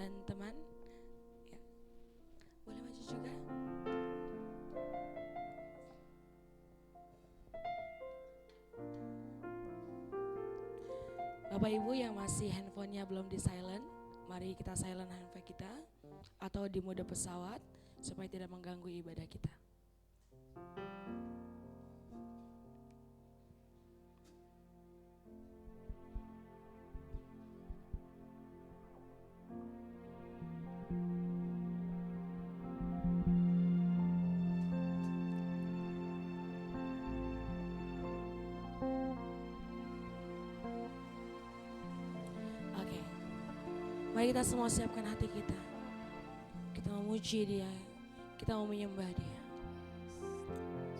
dan teman. Ya. Boleh maju juga. Bapak Ibu yang masih handphonenya belum di silent, mari kita silent handphone kita atau di mode pesawat supaya tidak mengganggu ibadah kita. Oke, mari kita semua siapkan hati kita. Kita memuji Dia, kita mau menyembah Dia.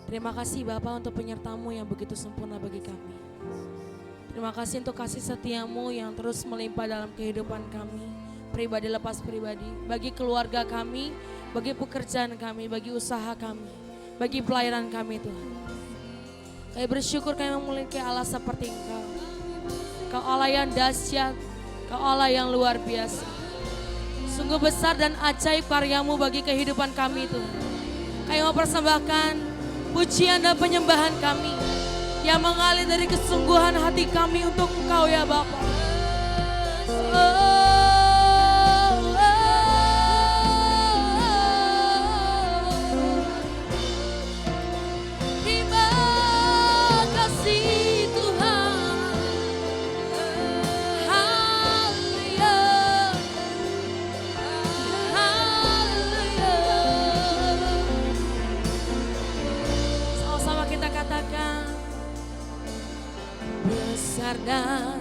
Terima kasih Bapa untuk penyertamu yang begitu sempurna bagi kami. Terima kasih untuk kasih setiamu yang terus melimpah dalam kehidupan kami, pribadi lepas pribadi, bagi keluarga kami, bagi pekerjaan kami, bagi usaha kami, bagi pelayanan kami Tuhan. Kami bersyukur kami memiliki Allah seperti Engkau. Kau Allah yang dahsyat, Kau Allah yang luar biasa. Sungguh besar dan ajaib karyamu bagi kehidupan kami Tuhan. Kami mau persembahkan pujian dan penyembahan kami yang mengalir dari kesungguhan hati kami untuk Engkau ya Bapa. Terima kasih Tuhan. Haleluya. Haleluya. Sama-sama kita katakan, besar dan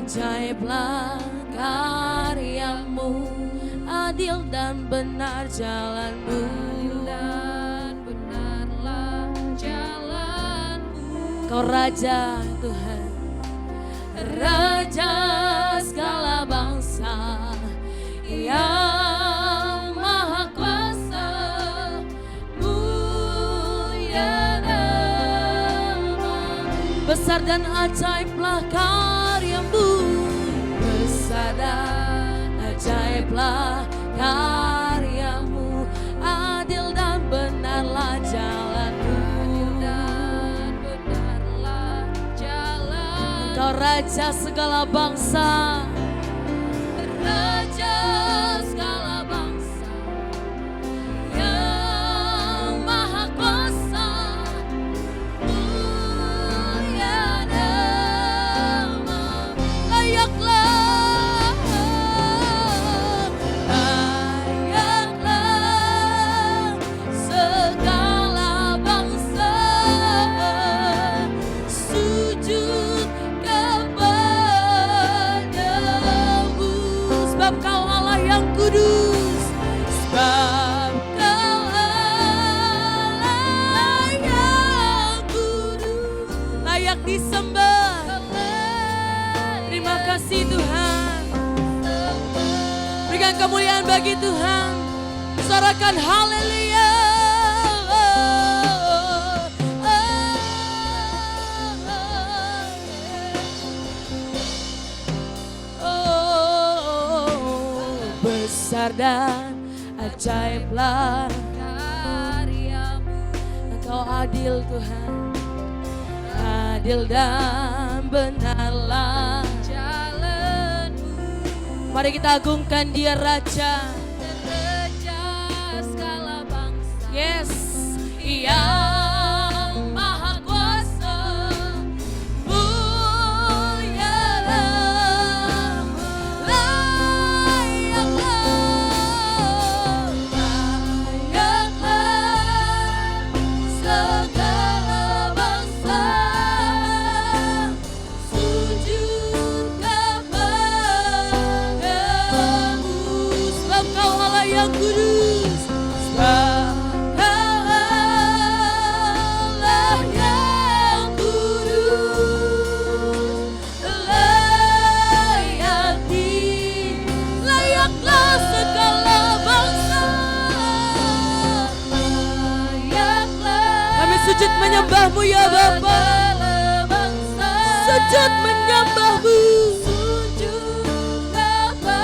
ajaiblah karyamu, adil dan benar jalanmu, dan benarlah jalanmu. Kau Raja Tuhan, Raja segala bangsa yang maha kuasa, mulia namamu. Besar dan ajaiblah karyamu, besar dan ajaiblah karyamu, adil dan benarlah jalanmu, dan benarlah jalan. Engkau Raja segala bangsa, Raja segala bangsa yang maha kuasa, mulia namamu. Layaklah, layaklah segala bangsa sujud kepadamu. Sebab Kau Allah yang kudus, sebab Kau Allah yang kudus, layak disembah. Terima kasih Tuhan. Berikan kemuliaan bagi Tuhan. Sorakan haleluya. Besar dan ajaiblah karyamu. Engkau adil Tuhan, adil dan benarlah jalanmu. Mari kita agungkan Dia Raja, Raja segala bangsa. Yes, yang maha kuasa, mulia namamu. Layaklah, layaklah segala bangsa sujud kepadamu. Sebab Kau Allah yang kudus, sebab Kau Allah yang kudus, layaklah segala bangsa, layaklah. Kami sujud menyembah-Mu ya Bapa, sujud menyembah-Mu, sujud kepada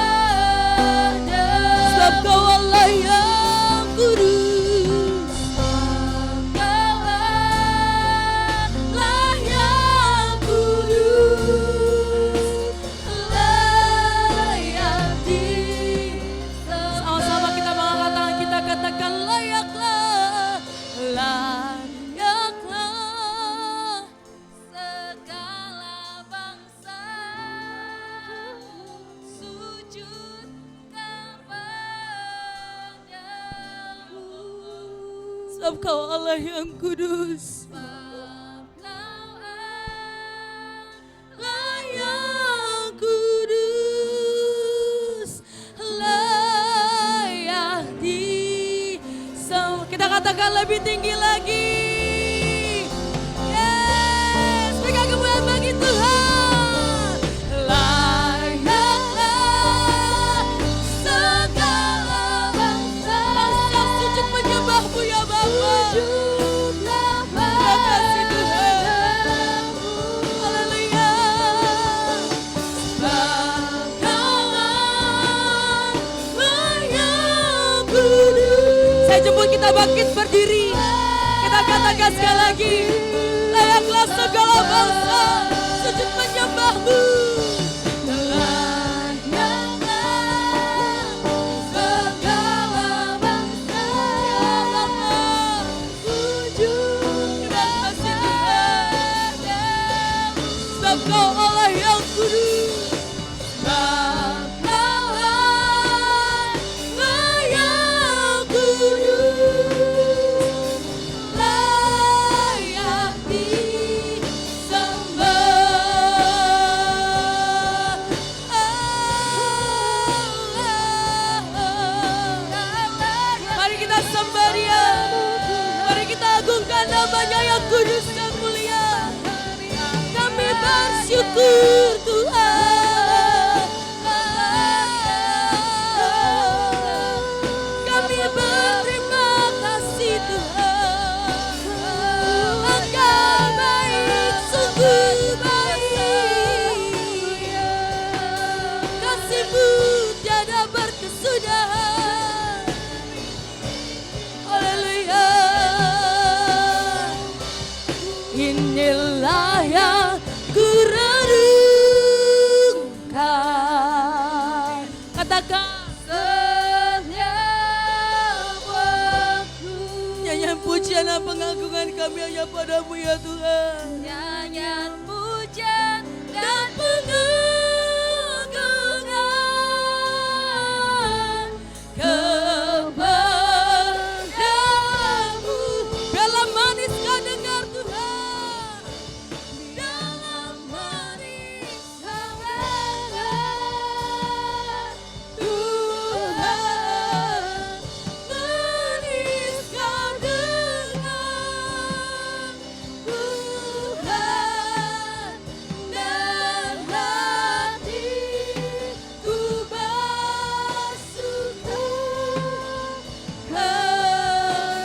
Sebab Kau Allah yang kudus. Allah yang kudus, layak kita katakan lebih tinggi lagi. Yes, berikan kemuliaan bagi Tuhan. Layaklah segala bangsa sujud menyembah-Mu ya Bapa. Terima kasih Tuhan. Haleluya. Sebab Kaulah layak kudus. Saya jemput kita bangkit berdiri. Kita katakan sekali lagi. Layaklah segala bangsa sujud menyembah-Mu. Kau Allah yang kudus, Kau Allah yang kudus, layak disembah. Mari kita sembah Dia, mari kita agungkan nama-Nya yang kudus dan mulia. Kami bersyukur Tuhan, kami berterima kasih Tuhan. Engkau baik, sungguh baik, kasih-Mu tiada berkesudahan. Haleluya. Inilah yang kurenungkan. Katakan setiap waktu. Nyanyian pujian dan pengagungan kami hanya pada-Mu ya Tuhan. Nyanyian pujian dan pengagungan kepada-Mu. Biarlah manis Kau dengar Tuhan. Dalam manis Kau dengar Tuhan. Manis Kau dengar Tuhan. Dan hatiku bersuka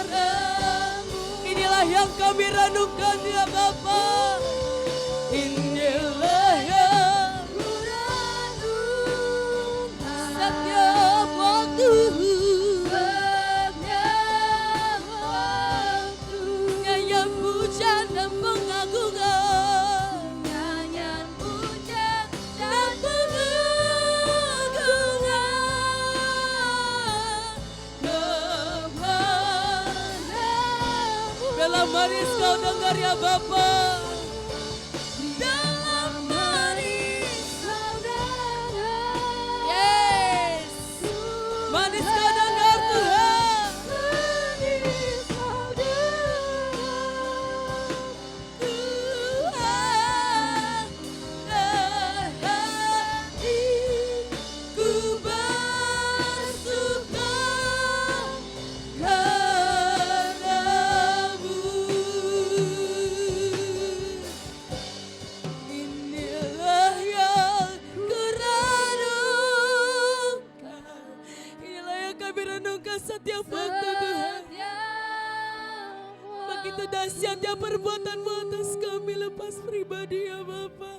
karena-Mu. Inilah yang kami renungkan ya Bapa. Inilah yang kurenungkan setiap waktu. Nyanyian pujian dan pengagungan. Nyanyian pujian dan pengagungan kepada-Mu. Biarlah manis Kau dengar ya Bapa. Dalam manis Kau dengar. Yes. Manis Kau dengar Tuhan. Manis Kau dengar Tuhan. Dan hatiku bersuka karena-Mu. Inilah yang kurenungkan. Inilah yang kami renungkan setiap waktu Tuhan. Begitu dahsyatnya perbuatan-Mu atas kami lepas pribadi ya Bapa.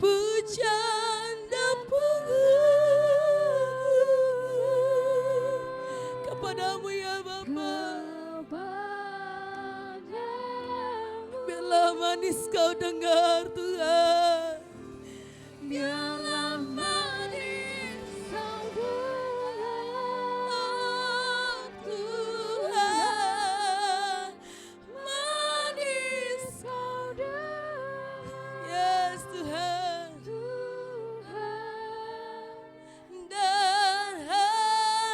Pujian dan pengagungan kepada-Mu ya Bapa. Biarlah manis Kau dengar Tuhan. Biarlah manis Kau dengar Tuhan. Manis Kau dengar. Yes Tuhan. Dan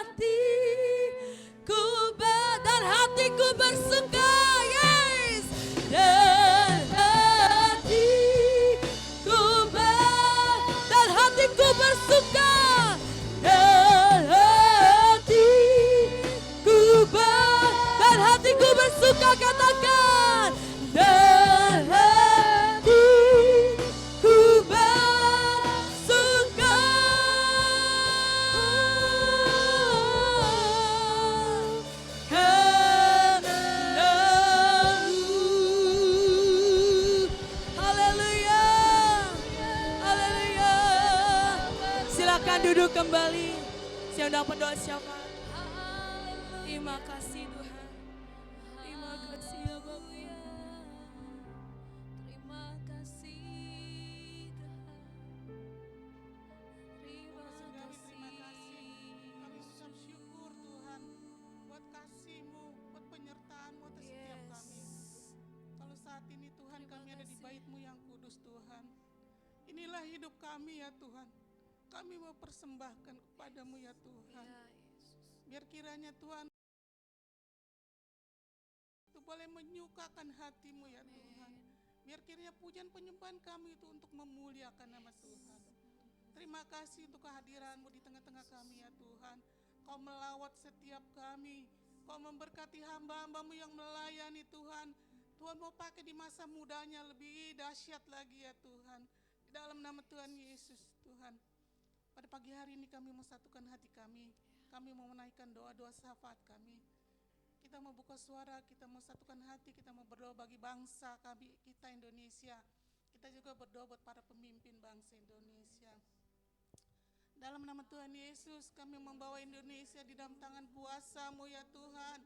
hatiku dan Silakan duduk kembali. Siapa pendoa siapa? Terima kasih Tuhan. Terima kasih ya Bapak. Terima kasih Tuhan. Terima kasih. Kami ucap syukur Tuhan buat kasih-Mu, buat penyertaan-Mu atas setiap kami. Kalau saat ini Tuhan kami ada di bait-Mu yang kudus Tuhan. Inilah hidup kami ya Tuhan. Kami mau persembahkan kepadamu ya Tuhan. Biar kiranya Tuhan itu boleh menyukakan hati-Mu ya Tuhan. Biar kiranya pujian penyembahan kami itu untuk memuliakan nama Tuhan. Terima kasih untuk kehadiran-Mu di tengah-tengah kami ya Tuhan. Kau melawat setiap kami. Kau memberkati hamba-hamba-Mu yang melayani Tuhan. Tuhan mau pakai di masa mudanya lebih dahsyat lagi ya Tuhan. Di dalam nama Tuhan Yesus Tuhan. Pada pagi hari ini kami mau satukan hati kami. Kami mau menaikkan doa-doa syafaat kami. Kita mau buka suara, kita mau satukan hati, kita mau berdoa bagi bangsa kami, kita Indonesia. Kita juga berdoa buat para pemimpin bangsa Indonesia. Dalam nama Tuhan Yesus, kami membawa Indonesia di dalam tangan kuasa-Mu ya Tuhan.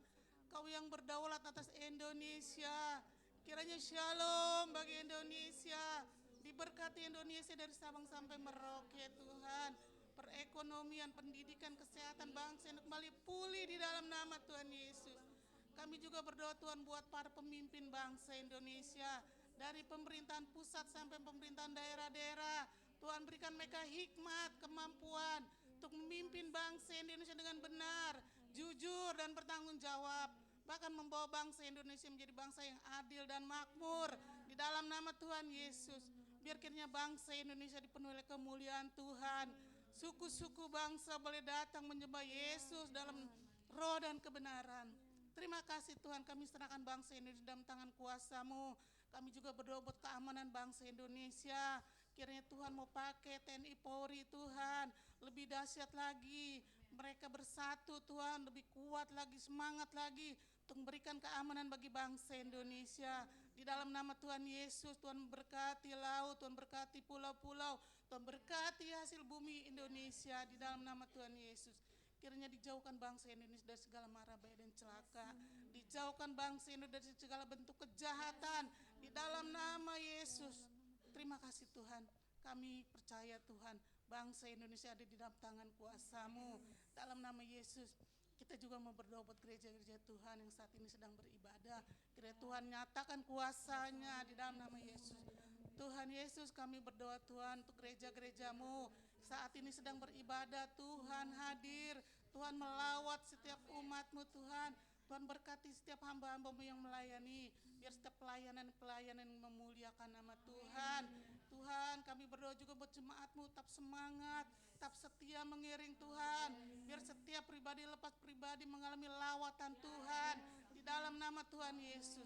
Kau yang berdaulat atas Indonesia. Kiranya shalom bagi Indonesia. Diberkati Indonesia dari Sabang sampai Merauke Tuhan. Perekonomian, pendidikan, kesehatan bangsa yang kembali pulih di dalam nama Tuhan Yesus. Kami juga berdoa Tuhan buat para pemimpin bangsa Indonesia. Dari pemerintahan pusat sampai pemerintahan daerah-daerah. Tuhan berikan mereka hikmat, kemampuan untuk memimpin bangsa Indonesia dengan benar, jujur dan bertanggung jawab. Bahkan membawa bangsa Indonesia menjadi bangsa yang adil dan makmur di dalam nama Tuhan Yesus. Biar kiranya bangsa Indonesia dipenuhi oleh kemuliaan Tuhan. Suku-suku bangsa boleh datang menyembah Yesus dalam roh dan kebenaran. Terima kasih Tuhan, kami serahkan bangsa Indonesia dalam tangan kuasa-Mu. Kami juga berdoa buat keamanan bangsa Indonesia. Kiranya Tuhan mau pakai TNI Polri Tuhan, lebih dahsyat lagi. Mereka bersatu Tuhan, lebih kuat lagi, semangat lagi untuk memberikan keamanan bagi bangsa Indonesia. Di dalam nama Tuhan Yesus, Tuhan berkati laut, Tuhan berkati pulau-pulau, Tuhan berkati hasil bumi Indonesia di dalam nama Tuhan Yesus. Kiranya dijauhkan bangsa Indonesia dari segala mara bahaya dan celaka. Dijauhkan bangsa Indonesia dari segala bentuk kejahatan di dalam nama Yesus. Terima kasih Tuhan, kami percaya Tuhan, bangsa Indonesia ada di dalam tangan kuasa-Mu. Dalam nama Yesus, kita juga mau berdoa buat gereja-gereja Tuhan yang saat ini sedang beribadah. Kiranya Tuhan nyatakan kuasa-Nya di dalam nama Yesus. Tuhan Yesus, kami berdoa Tuhan untuk gereja-gereja-Mu saat ini sedang beribadah. Tuhan hadir, Tuhan melawat setiap umat-Mu Tuhan. Tuhan berkati setiap hamba-hamba-Mu yang melayani. Biar setiap pelayanan yang memuliakan nama Tuhan. Tuhan, kami berdoa juga buat jemaat-Mu, tetap semangat, tetap setia mengiring Tuhan. Biar setiap pribadi lepas pribadi mengalami lawatan Tuhan di dalam nama Tuhan Yesus.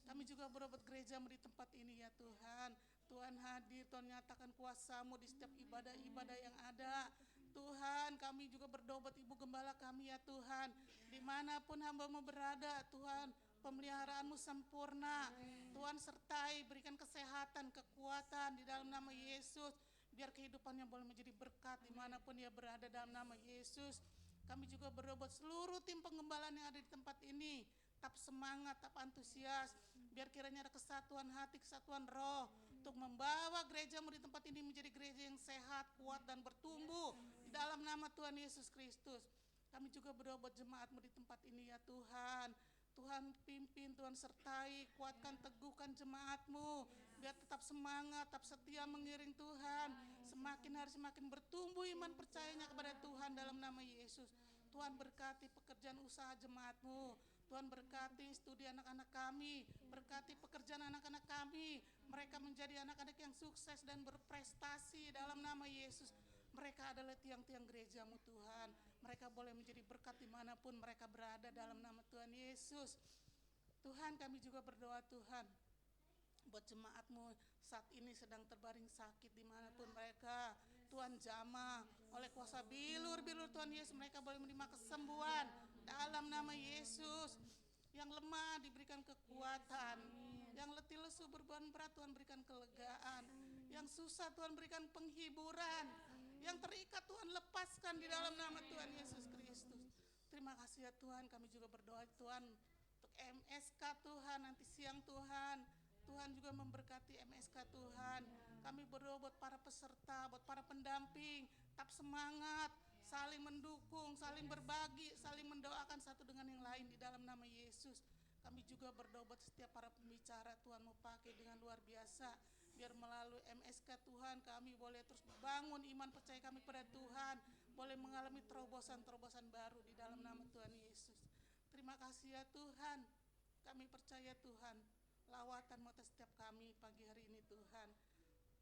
Kami juga berdoa buat gereja-Mu di tempat ini ya Tuhan. Tuhan hadir, Tuhan nyatakan kuasa-Mu di setiap ibadah-ibadah yang ada. Tuhan, kami juga berdoa buat Ibu Gembala kami ya Tuhan. Dimanapun hamba-Mu berada Tuhan, pemeliharaan-Mu sempurna. Tuhan sertai, berikan kesehatan, kekuatan di dalam nama Yesus. Biar kehidupannya boleh menjadi berkat dimanapun dia berada dalam nama Yesus. Kami juga berdoa buat seluruh tim pengembalaan yang ada di tempat ini. Tetap semangat, tetap antusias. Biar kiranya ada kesatuan hati, kesatuan roh. Untuk membawa gereja-Mu di tempat ini menjadi gereja yang sehat, kuat dan bertumbuh. Di dalam nama Tuhan Yesus Kristus. Kami juga berdoa buat jemaat-Mu di tempat ini ya Tuhan. Tuhan pimpin, Tuhan sertai, kuatkan, teguhkan jemaat-Mu. Biar tetap semangat, tetap setia mengiring Tuhan. Semakin hari semakin bertumbuh iman percayanya kepada Tuhan dalam nama Yesus. Tuhan berkati pekerjaan usaha jemaat-Mu. Tuhan berkati studi anak-anak kami, berkati pekerjaan anak-anak kami. Mereka menjadi anak-anak yang sukses dan berprestasi dalam nama Yesus. Mereka adalah tiang-tiang gereja-Mu Tuhan. Mereka boleh menjadi berkat dimanapun mereka berada dalam nama Tuhan Yesus. Tuhan, kami juga berdoa Tuhan buat jemaat-Mu saat ini sedang terbaring sakit dimanapun mereka. Tuhan jamah oleh kuasa bilur-bilur Tuhan Yesus, mereka boleh menerima kesembuhan dalam nama Yesus. Yang lemah diberikan kekuatan, yang letih lesu berbeban berat Tuhan berikan kelegaan, Yang susah Tuhan berikan penghiburan. Yang terikat Tuhan lepaskan di dalam nama Tuhan Yesus Kristus. Terima kasih ya Tuhan, kami juga berdoa Tuhan untuk MSK Tuhan nanti siang Tuhan. Tuhan juga memberkati MSK Tuhan. Kami berdoa buat para peserta, buat para pendamping, tetap semangat, saling mendukung, saling berbagi, saling mendoakan satu dengan yang lain di dalam nama Yesus. Kami juga berdoa buat setiap para pembicara Tuhan mau pakai dengan luar biasa. Biar melalui MSK Tuhan kami boleh terus bangun iman percaya kami pada Tuhan. Boleh mengalami terobosan-terobosan baru di dalam nama Tuhan Yesus. Terima kasih ya Tuhan. Kami percaya Tuhan. Lawatan mata setiap kami pagi hari ini Tuhan.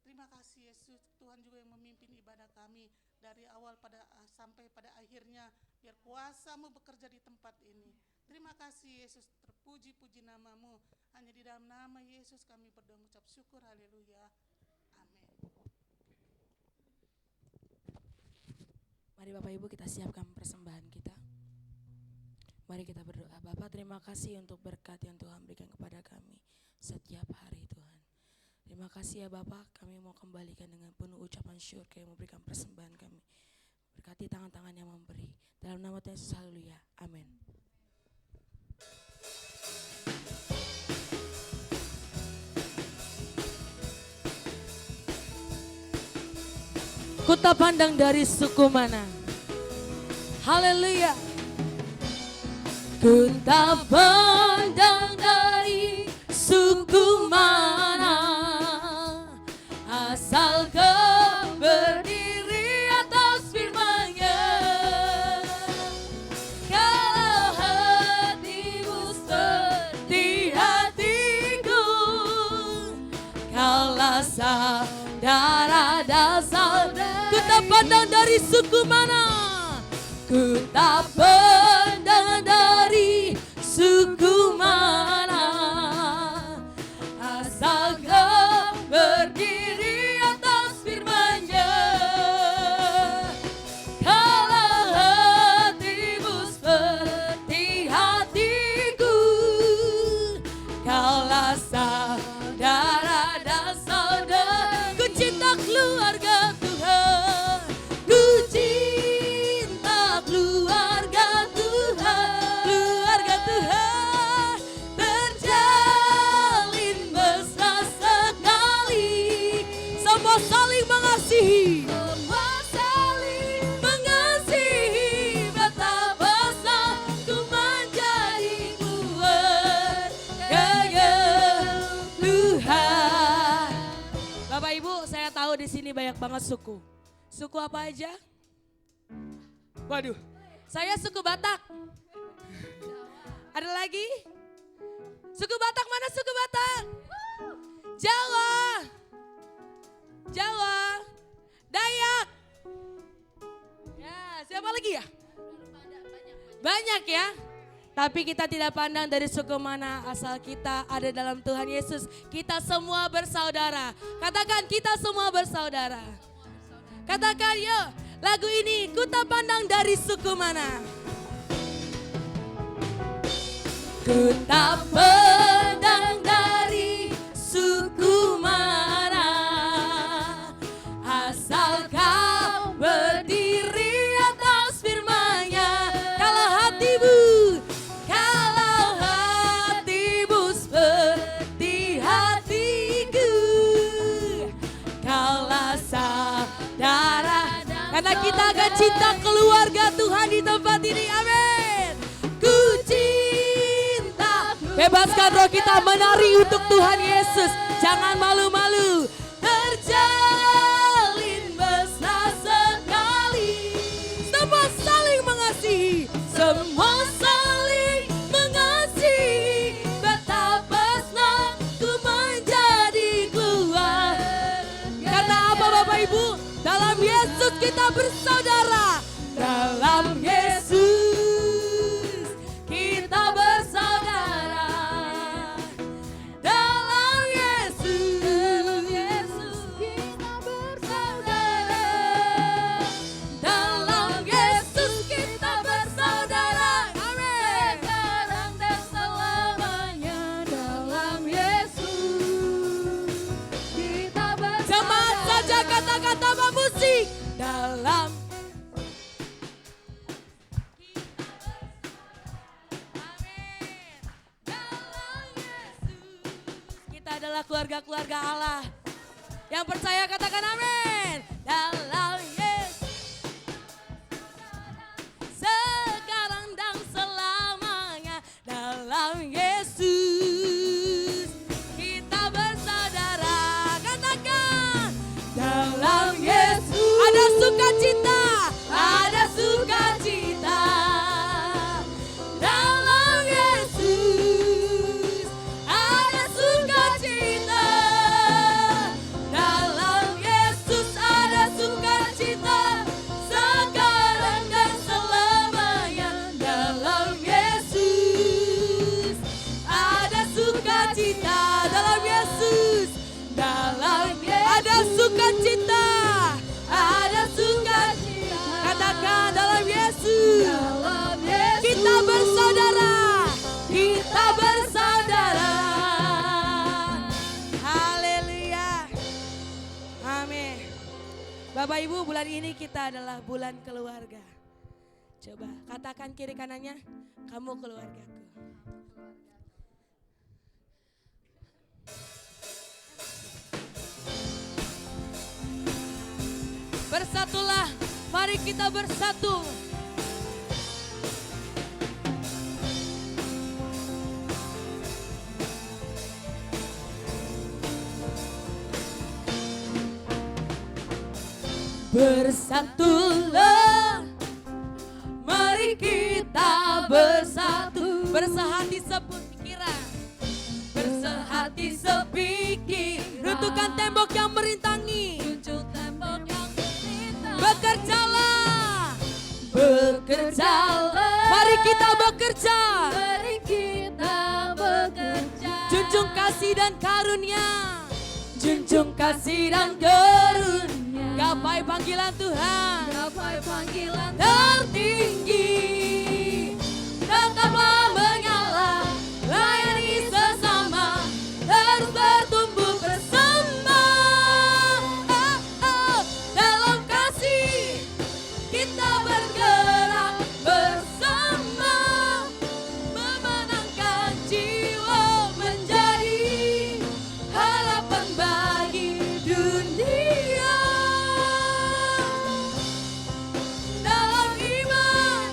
Terima kasih Yesus. Tuhan juga yang memimpin ibadah kami. Dari awal sampai pada akhirnya. Biar kuasa-Mu bekerja di tempat ini. Terima kasih Yesus. Terpuji-puji nama-Mu. Hanya di dalam nama Yesus kami berdoa mengucap syukur. Haleluya. Amin. Mari Bapak Ibu kita siapkan persembahan kita. Mari kita berdoa. Bapak terima kasih untuk berkat yang Tuhan berikan kepada kami setiap hari Tuhan. Terima kasih ya Bapak, kami mau kembalikan dengan penuh ucapan syukur yang memberikan persembahan kami. Berkati tangan-tangan yang memberi. Dalam nama Tuhan Yesus, haleluya. Amin. Ku tak pandang dari suku mana. Haleluya. Ku tak pandang dari suku mana, asal kau berdiri atas firman-Nya. Kalau hatimu seperti hatiku, kaulah saudara dan saudara. Ku tak pandang dari suku mana, ku tak pandang dari suku mana, asal kau berdiri atas firman-Nya. Kalau hatimu seperti hatiku, kaulah saudara dan saudara. Ku cinta keluarga Tuhan, ku cinta keluarga Tuhan, keluarga Tuhan terjalin mesra sekali. Semua saling mengasihi, semua saling mengasihi. Betapa ku menjadi keluarga Tuhan. Bapak Ibu, saya tahu di sini banyak banget suku. Suku apa aja? Waduh, saya suku Batak. Ada lagi? Suku Batak, mana suku Batak? Jawa. Jawa. Dayak. Ya, siapa lagi ya? Banyak ya. Tapi kita tidak pandang dari suku mana, asal kita ada dalam Tuhan Yesus. Kita semua bersaudara. Katakan kita semua bersaudara. Katakan yuk, lagu ini ku tak pandang dari suku mana. Ku tak pandang dari suku mana, asal kau berdiri atas firman-Nya. Kalau hatimu seperti hatiku, kaulah saudara. Karena kita akan cinta keluarga Tuhan di tempat ini, amin. Ku cinta. Bebaskan roh kita menari untuk Tuhan Yesus. Jangan malu-malu. Terjalin mesra sekali. Semua saling mengasihi. Semua saling mengasihi. Betapa senang ku menjadi keluarga. Karena apa Bapak Ibu? Dalam Yesus kita bersaudara. Dalam Yesus kita bersaudara. Dalam Yesus kita bersaudara. Dalam Yesus kita bersaudara. Amin. Sekarang dan selamanya dalam Yesus kita bersaudara. Jemaat dalam kita adalah keluarga-keluarga Allah. Yang percaya katakan amin. Dalam Yesus sekarang dan selamanya. Dalam Yesus kita bersaudara. Katakan dalam Yesus ada sukacita, ada sukacita. Dalam Yesus ada sukacita. Dalam Yesus ada sukacita sekarang dan selamanya. Dalam Yesus ada sukacita. Dalam Yesus, dalam ada sukacita, ada sukacita. Katakan dalam Yesus, kita bersaudara, kita bersaudara. Haleluya, amin. Bapak Ibu, bulan ini kita adalah bulan keluarga. Coba katakan kiri kanannya, kamu keluargaku. Bersatulah, mari kita bersatu. Bersatulah, mari kita bersatu. Bersehati sepikiran, bersehati sepikir. Runtuhkan tembok yang merintangi. Bekerjalah, bekerjalah. Mari kita bekerja. Mari kita bekerja. Junjung kasih dan karunia. Junjung kasih dan karunia. Gapai panggilan Tuhan. Gapai panggilan Tertinggi. Tetaplah menyala. Layani sesama. Terus bertumbuh bersama. Dalam kasih kita bergerak bersama. Memenangkan jiwa menjadi harapan bagi dunia. Dalam iman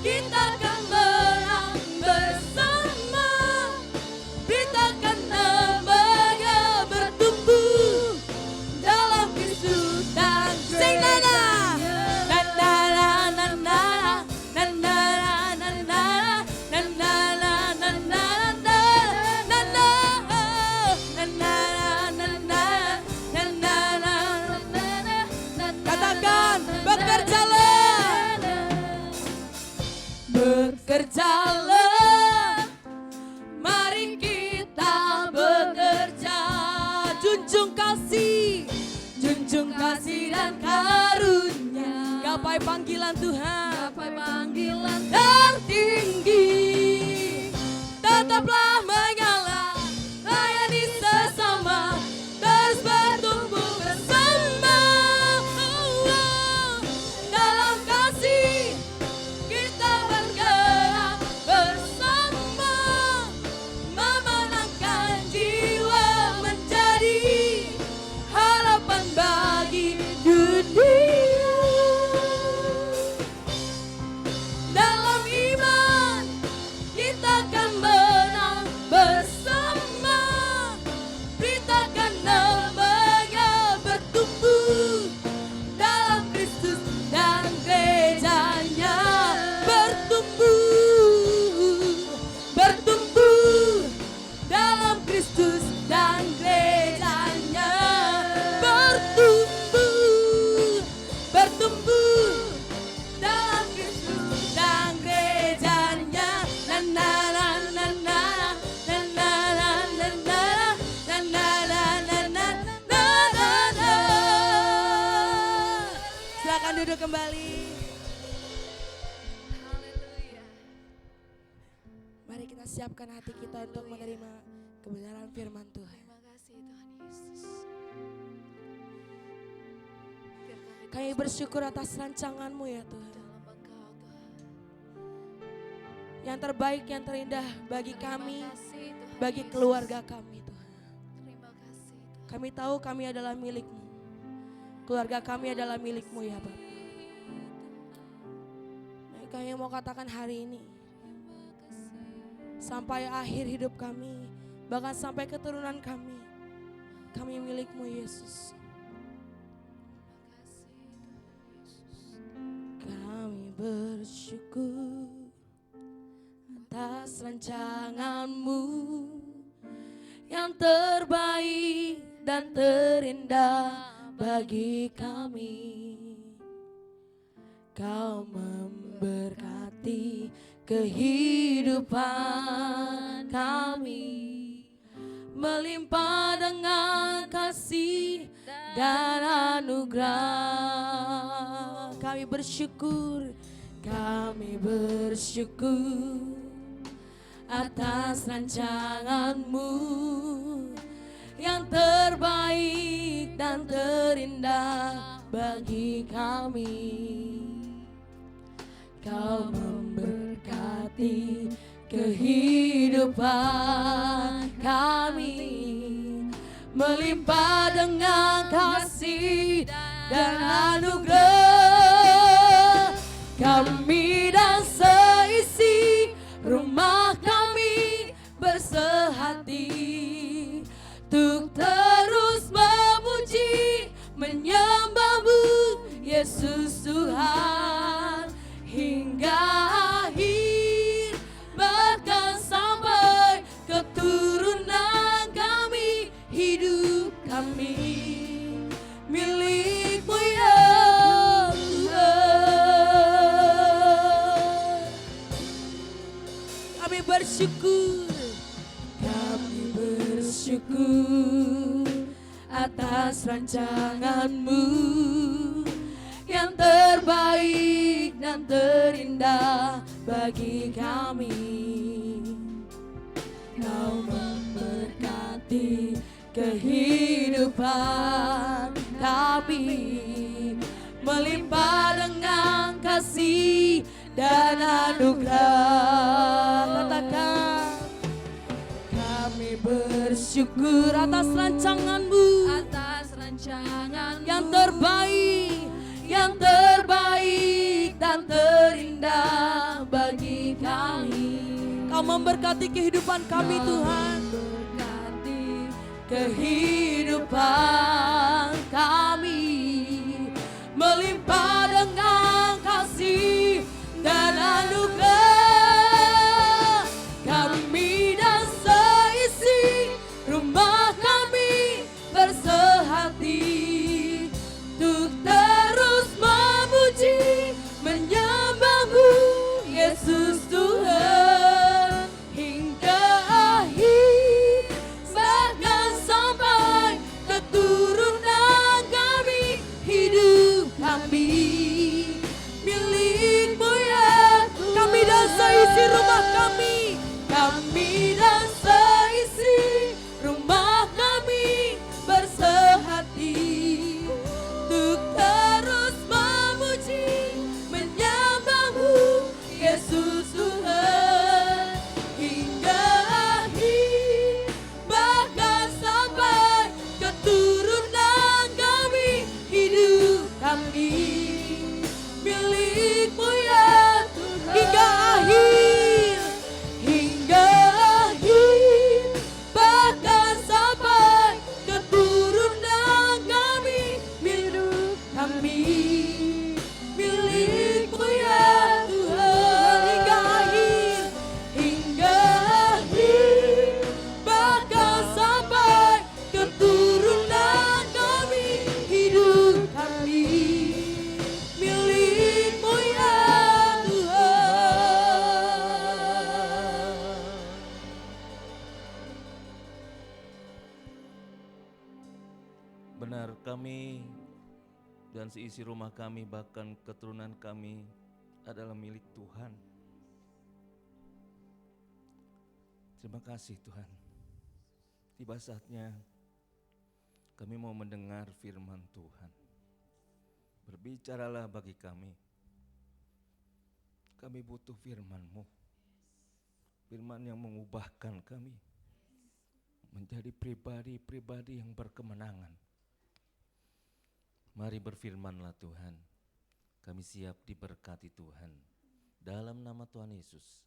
kita akan menang bersama. Beritakan namanya bertumbuh dalam Kristus dan sing nana. Nana nana nana nana nana nana katakan bekerjalah, bekerjalah, mari kita bekerja. Junjung kasih dan karunia. Gapai panggilan Tuhan. Gapai panggilan Tertinggi. Tetaplah menyala. Layani sesama. Terus bertumbuh bersama. Dalam kasih kita bergerak bersama. Memenangkan jiwa menjadi harapan bagi dunia. Dalam iman kita akan menang bersama. Beritakan namanya bertumbuh dalam Kristus dan gerejanya. Bertumbuh dalam Kristus dan gerejanya. Bertumbuh dalam Kristus dan gerejanya. Na na na na na na na na na na na na na na na na. Silakan duduk kembali. Haleluya. Mari kita siapkan hati kita untuk menerima kebenaran firman Tuhan. Terima kasih Tuhan Yesus. Biar kami Kami bersyukur atas rancangan-Mu ya Tuhan. Dalam Engkau Tuhan. Yang terbaik, yang terindah bagi kami, Terima kasih, Tuhan bagi Yesus. keluarga kami Tuhan. Terima kasih Tuhan. Kami tahu kami adalah milik-Mu. Keluarga kami adalah milik-Mu ya Bapa. Dan kami mau katakan hari ini, sampai akhir hidup kami, bahkan sampai keturunan kami milik-Mu Yesus. Kami bersyukur atas rancangan-Mu yang terbaik dan terindah bagi kami. Kau memberkati kehidupan kami, melimpah dengan kasih dan anugerah. Kami bersyukur atas rancangan-Mu yang terbaik dan terindah bagi kami. Kau memberkati kehidupan kami, melimpah dengan kasih dan anugerah. Kami dan seisi rumah kami bersehati untuk terus memuji, menyembah-Mu Yesus Tuhan hingga akhir, bahkan sampai keturunan kami, hidup kami milik-Mu ya Tuhan. Kami bersyukur atas rancangan-Mu yang terbaik dan terindah bagi kami. Kau memberkati kehidupan kami, melimpah dengan kasih dan anugerah. Katakan, kami bersyukur atas rancangan-Mu Atas rancangan yang terbaik dan terindah bagi kami. Kau memberkati kehidupan kami Tuhan, berkati kehidupan kami, melimpah dengan kasih dan anugerah. Kami dan seisi rumah kami bersehati untuk terus memuji, menyembah-Mu Yesus Tuhan hingga akhir, bahkan sampai keturunan kami, hidup kami milik-Mu ya Tuhan. Kami dan seisi rumah kami dan seisi rumah kami bersehati untuk terus memuji, menyembah-Mu Yesus Tuhan hingga akhir, bahkan sampai keturunan kami, hidup kami milik-Mu ya Tuhan. Hingga akhir, bahkan sampai keturunan kami, hidup kami milik-Mu ya Tuhan. Hingga akhir, bahkan sampai keturunan kami, hidup kami milik-Mu ya Tuhan. Benar, kami dan seisi rumah kami, bahkan keturunan kami adalah milik Tuhan. Terima kasih Tuhan. Tiba saatnya kami mau mendengar firman Tuhan. Berbicaralah bagi kami. Kami butuh firman-Mu. Firman yang mengubahkan kami menjadi pribadi-pribadi yang berkemenangan. Mari berfirmanlah Tuhan. Kami siap diberkati Tuhan. Dalam nama Tuhan Yesus,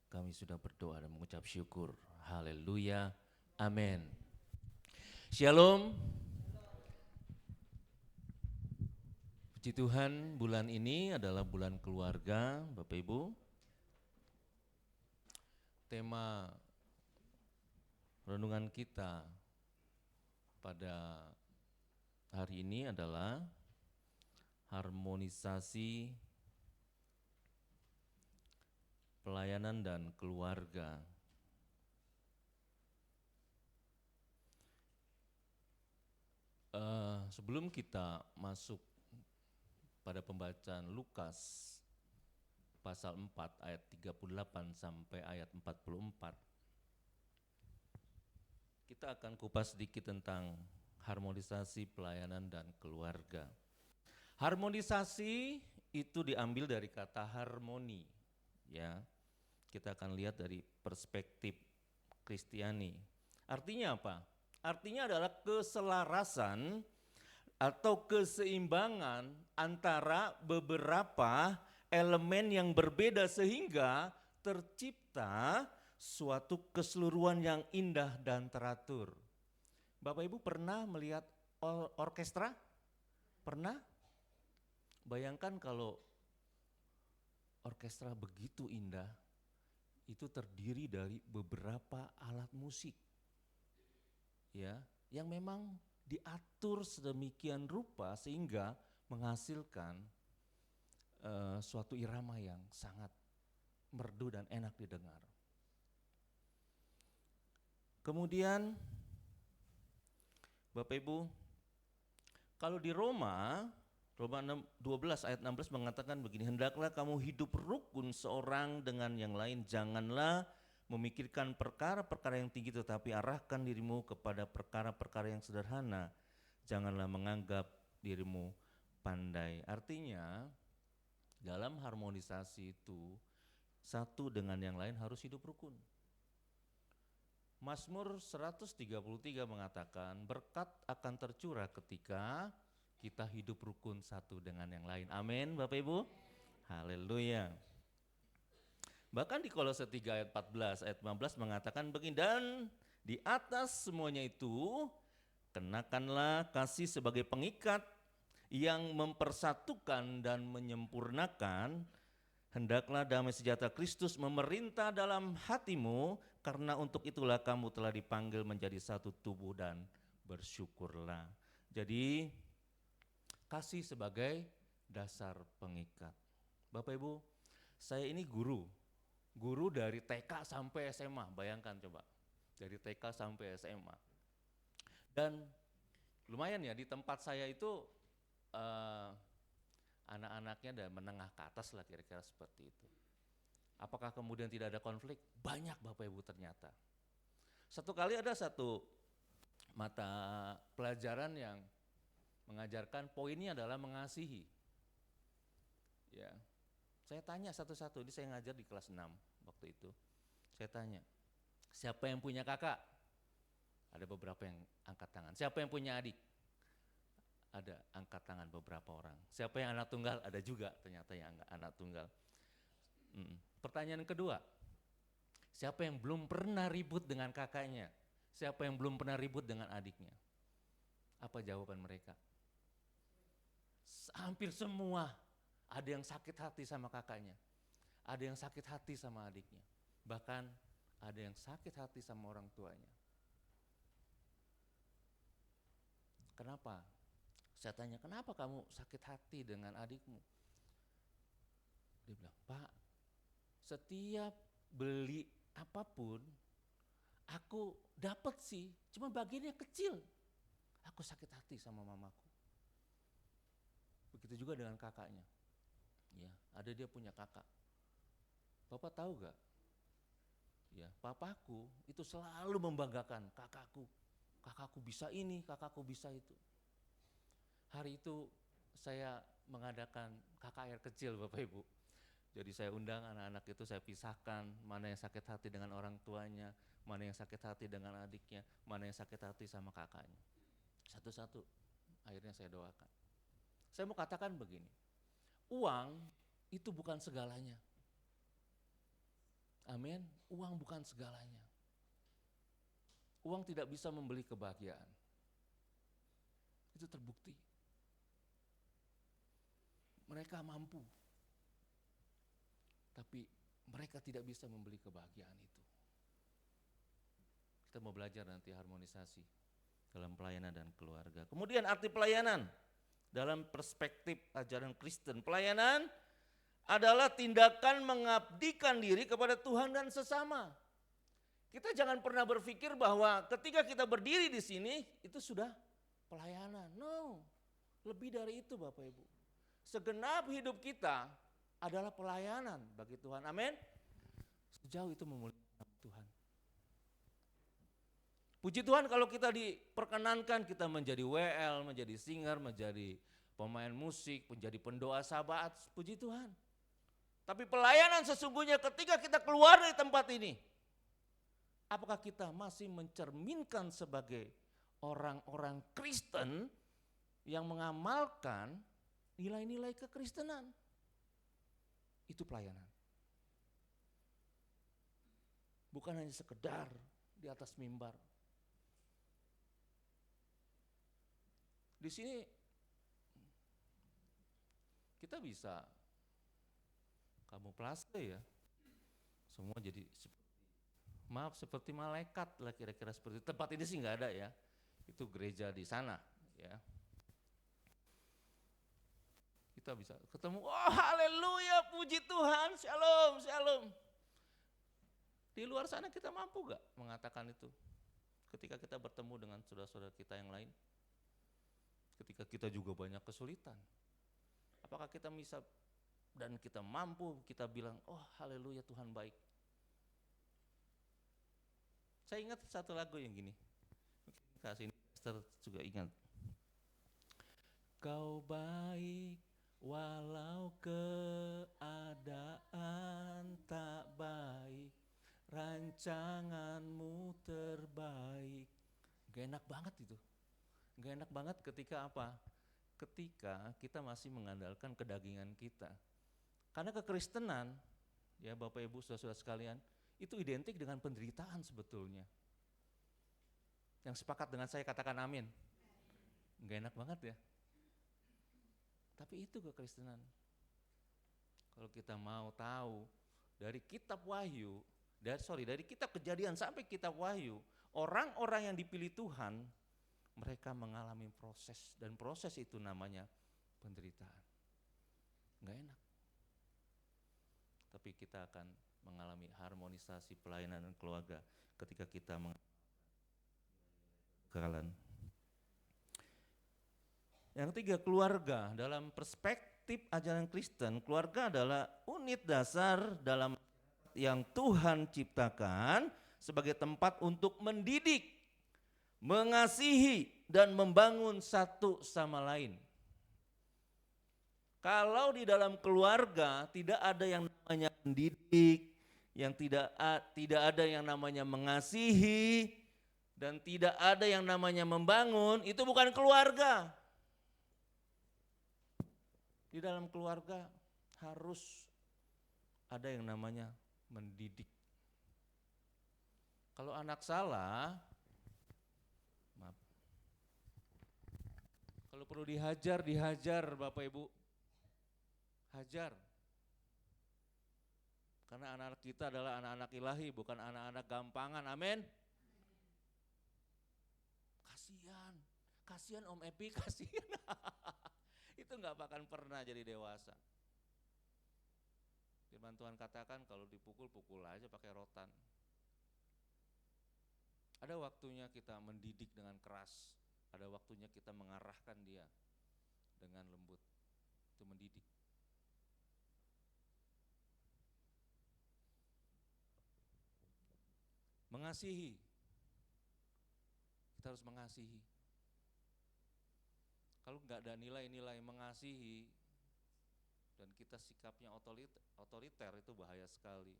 kami sudah berdoa dan mengucap syukur. Haleluya. Amin. Shalom. Puji Tuhan, bulan ini adalah bulan keluarga, Bapak Ibu. Tema renungan kita pada hari ini adalah harmonisasi pelayanan dan keluarga. Sebelum kita masuk pada pembacaan Lukas pasal 4 ayat 38 sampai ayat 44, kita akan kupas sedikit tentang harmonisasi pelayanan dan keluarga. Harmonisasi itu diambil dari kata harmoni, ya. Kita akan lihat dari perspektif Kristiani. Artinya apa? Artinya adalah keselarasan atau keseimbangan antara beberapa elemen yang berbeda sehingga tercipta suatu keseluruhan yang indah dan teratur. Bapak Ibu pernah melihat orkestra? Pernah? Bayangkan kalau orkestra begitu indah, itu terdiri dari beberapa alat musik, ya, yang memang diatur sedemikian rupa sehingga menghasilkan suatu irama yang sangat merdu dan enak didengar. Kemudian Bapak Ibu, kalau di Roma 12 ayat 16 mengatakan begini, hendaklah kamu hidup rukun seorang dengan yang lain, janganlah memikirkan perkara-perkara yang tinggi tetapi arahkan dirimu kepada perkara-perkara yang sederhana, janganlah menganggap dirimu pandai. Artinya dalam harmonisasi itu satu dengan yang lain harus hidup rukun. Mazmur 133 mengatakan berkat akan tercurah ketika kita hidup rukun satu dengan yang lain. Amin Bapak Ibu. Haleluya. Bahkan di Kolose 3 ayat 14 ayat 15 mengatakan begini, dan di atas semuanya itu kenakanlah kasih sebagai pengikat yang mempersatukan dan menyempurnakan. Hendaklah damai sejahtera Kristus memerintah dalam hatimu, karena untuk itulah kamu telah dipanggil menjadi satu tubuh dan bersyukurlah. Jadi kasih sebagai dasar pengikat. Bapak Ibu, saya ini guru dari TK sampai SMA, bayangkan coba, dari TK sampai SMA. Dan lumayan ya, di tempat saya itu anak-anaknya dan menengah ke atas lah, kira-kira seperti itu. Apakah kemudian tidak ada konflik? Banyak Bapak Ibu ternyata. Satu kali ada satu mata pelajaran yang mengajarkan poinnya adalah mengasihi. Ya, saya tanya satu-satu, ini saya ngajar di kelas 6 waktu itu. Saya tanya, siapa yang punya kakak? Ada beberapa yang angkat tangan. Siapa yang punya adik? Ada angkat tangan beberapa orang. Siapa yang anak tunggal? Ada juga ternyata yang anak tunggal. Pertanyaan kedua, siapa yang belum pernah ribut dengan kakaknya? Siapa yang belum pernah ribut dengan adiknya? Apa jawaban mereka? Hampir semua. Ada yang sakit hati sama kakaknya, ada yang sakit hati sama adiknya, bahkan ada yang sakit hati sama orang tuanya. Kenapa? Saya tanya, kenapa kamu sakit hati dengan adikmu? Dia bilang, Pak, setiap beli apapun aku dapat sih, cuma bagiannya kecil. Aku sakit hati sama mamaku. Begitu juga dengan kakaknya. Ya, ada dia punya kakak. Bapak tahu gak? Ya, papaku itu selalu membanggakan kakakku. Kakakku bisa ini, kakakku bisa itu. Hari itu saya mengadakan KKR kecil Bapak Ibu. Jadi saya undang anak-anak itu, saya pisahkan mana yang sakit hati dengan orang tuanya, mana yang sakit hati dengan adiknya, mana yang sakit hati sama kakaknya. Satu-satu akhirnya saya doakan. Saya mau katakan begini, uang itu bukan segalanya. Amin, uang bukan segalanya. Uang tidak bisa membeli kebahagiaan. Itu terbukti. Mereka mampu, tapi mereka tidak bisa membeli kebahagiaan itu. Kita mau belajar nanti harmonisasi dalam pelayanan dan keluarga. Kemudian arti pelayanan dalam perspektif ajaran Kristen. Pelayanan adalah tindakan mengabdikan diri kepada Tuhan dan sesama. Kita jangan pernah berpikir bahwa ketika kita berdiri di sini itu sudah pelayanan. No, lebih dari itu Bapak Ibu. Segenap hidup kita adalah pelayanan bagi Tuhan. Amin. Sejauh itu memuliakan Tuhan. Puji Tuhan kalau kita diperkenankan kita menjadi WL, menjadi singer, menjadi pemain musik, menjadi pendoa sahabat. Puji Tuhan. Tapi pelayanan sesungguhnya ketika kita keluar dari tempat ini, apakah kita masih mencerminkan sebagai orang-orang Kristen yang mengamalkan nilai-nilai kekristenan? Itu pelayanan. Bukan hanya sekedar di atas mimbar. Di sini kita bisa kamuflase ya. Semua jadi seperti malaikat lah kira-kira seperti itu. Tempat ini sih nggak ada ya. Itu gereja di sana ya. Kita bisa ketemu, oh haleluya, puji Tuhan, shalom, shalom. Di luar sana kita mampu gak mengatakan itu? Ketika kita bertemu dengan saudara-saudara kita yang lain, ketika kita juga banyak kesulitan, apakah kita bisa dan kita mampu kita bilang, oh haleluya Tuhan baik. Saya ingat satu lagu yang gini, kasih Esther juga ingat. Kau baik walau keadaan tak baik, rancanganmu terbaik. Gak enak banget itu. Gak enak banget ketika apa? Ketika kita masih mengandalkan kedagingan kita. Karena kekristenan, ya Bapak Ibu saudara-saudara sekalian, itu identik dengan penderitaan sebetulnya. Yang sepakat dengan saya katakan amin. Gak enak banget ya. Tapi itu kekristenan. Kalau kita mau tahu dari kitab Wahyu, dari kitab Kejadian sampai kitab Wahyu, orang-orang yang dipilih Tuhan, mereka mengalami proses dan proses itu namanya penderitaan. Enggak enak. Tapi kita akan mengalami harmonisasi pelayanan dan keluarga ketika kita kekekalan. Yang ketiga, keluarga. Dalam perspektif ajaran Kristen, keluarga adalah unit dasar dalam yang Tuhan ciptakan sebagai tempat untuk mendidik, mengasihi, dan membangun satu sama lain. Kalau di dalam keluarga tidak ada yang namanya mendidik, yang tidak ada yang namanya mengasihi, dan tidak ada yang namanya membangun, itu bukan keluarga. Di dalam keluarga harus ada yang namanya mendidik. Kalau anak salah, maaf. Kalau perlu dihajar Bapak Ibu. Hajar. Karena anak-anak kita adalah anak-anak ilahi, bukan anak-anak gampangan. Amin. Kasihan Om Epi, kasihan. Itu nggak akan pernah jadi dewasa. Firman Tuhan katakan kalau dipukul, pukul aja pakai rotan. Ada waktunya kita mendidik dengan keras, ada waktunya kita mengarahkan dia dengan lembut. Itu mendidik. Mengasihi. Kita harus mengasihi. Kalau nggak ada nilai-nilai mengasihi, dan kita sikapnya otoriter itu bahaya sekali.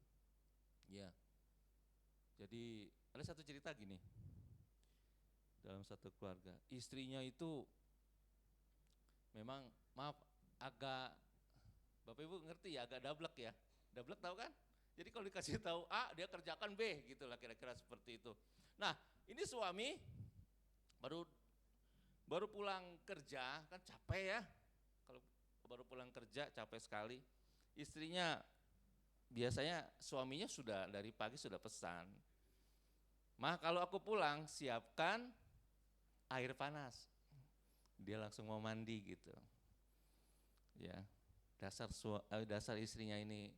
Ya. Jadi ada satu cerita gini, dalam satu keluarga, istrinya itu memang maaf agak, Bapak Ibu ngerti ya, agak dablek ya. Dablek tahu kan? Jadi kalau dikasih tahu A, dia kerjakan B, gitulah kira-kira seperti itu. Nah, ini suami baru pulang kerja, kan capek ya. Kalau baru pulang kerja capek sekali. Istrinya biasanya suaminya sudah dari pagi sudah pesan, "Ma, kalau aku pulang siapkan air panas." Dia langsung mau mandi gitu. Ya, dasar istrinya ini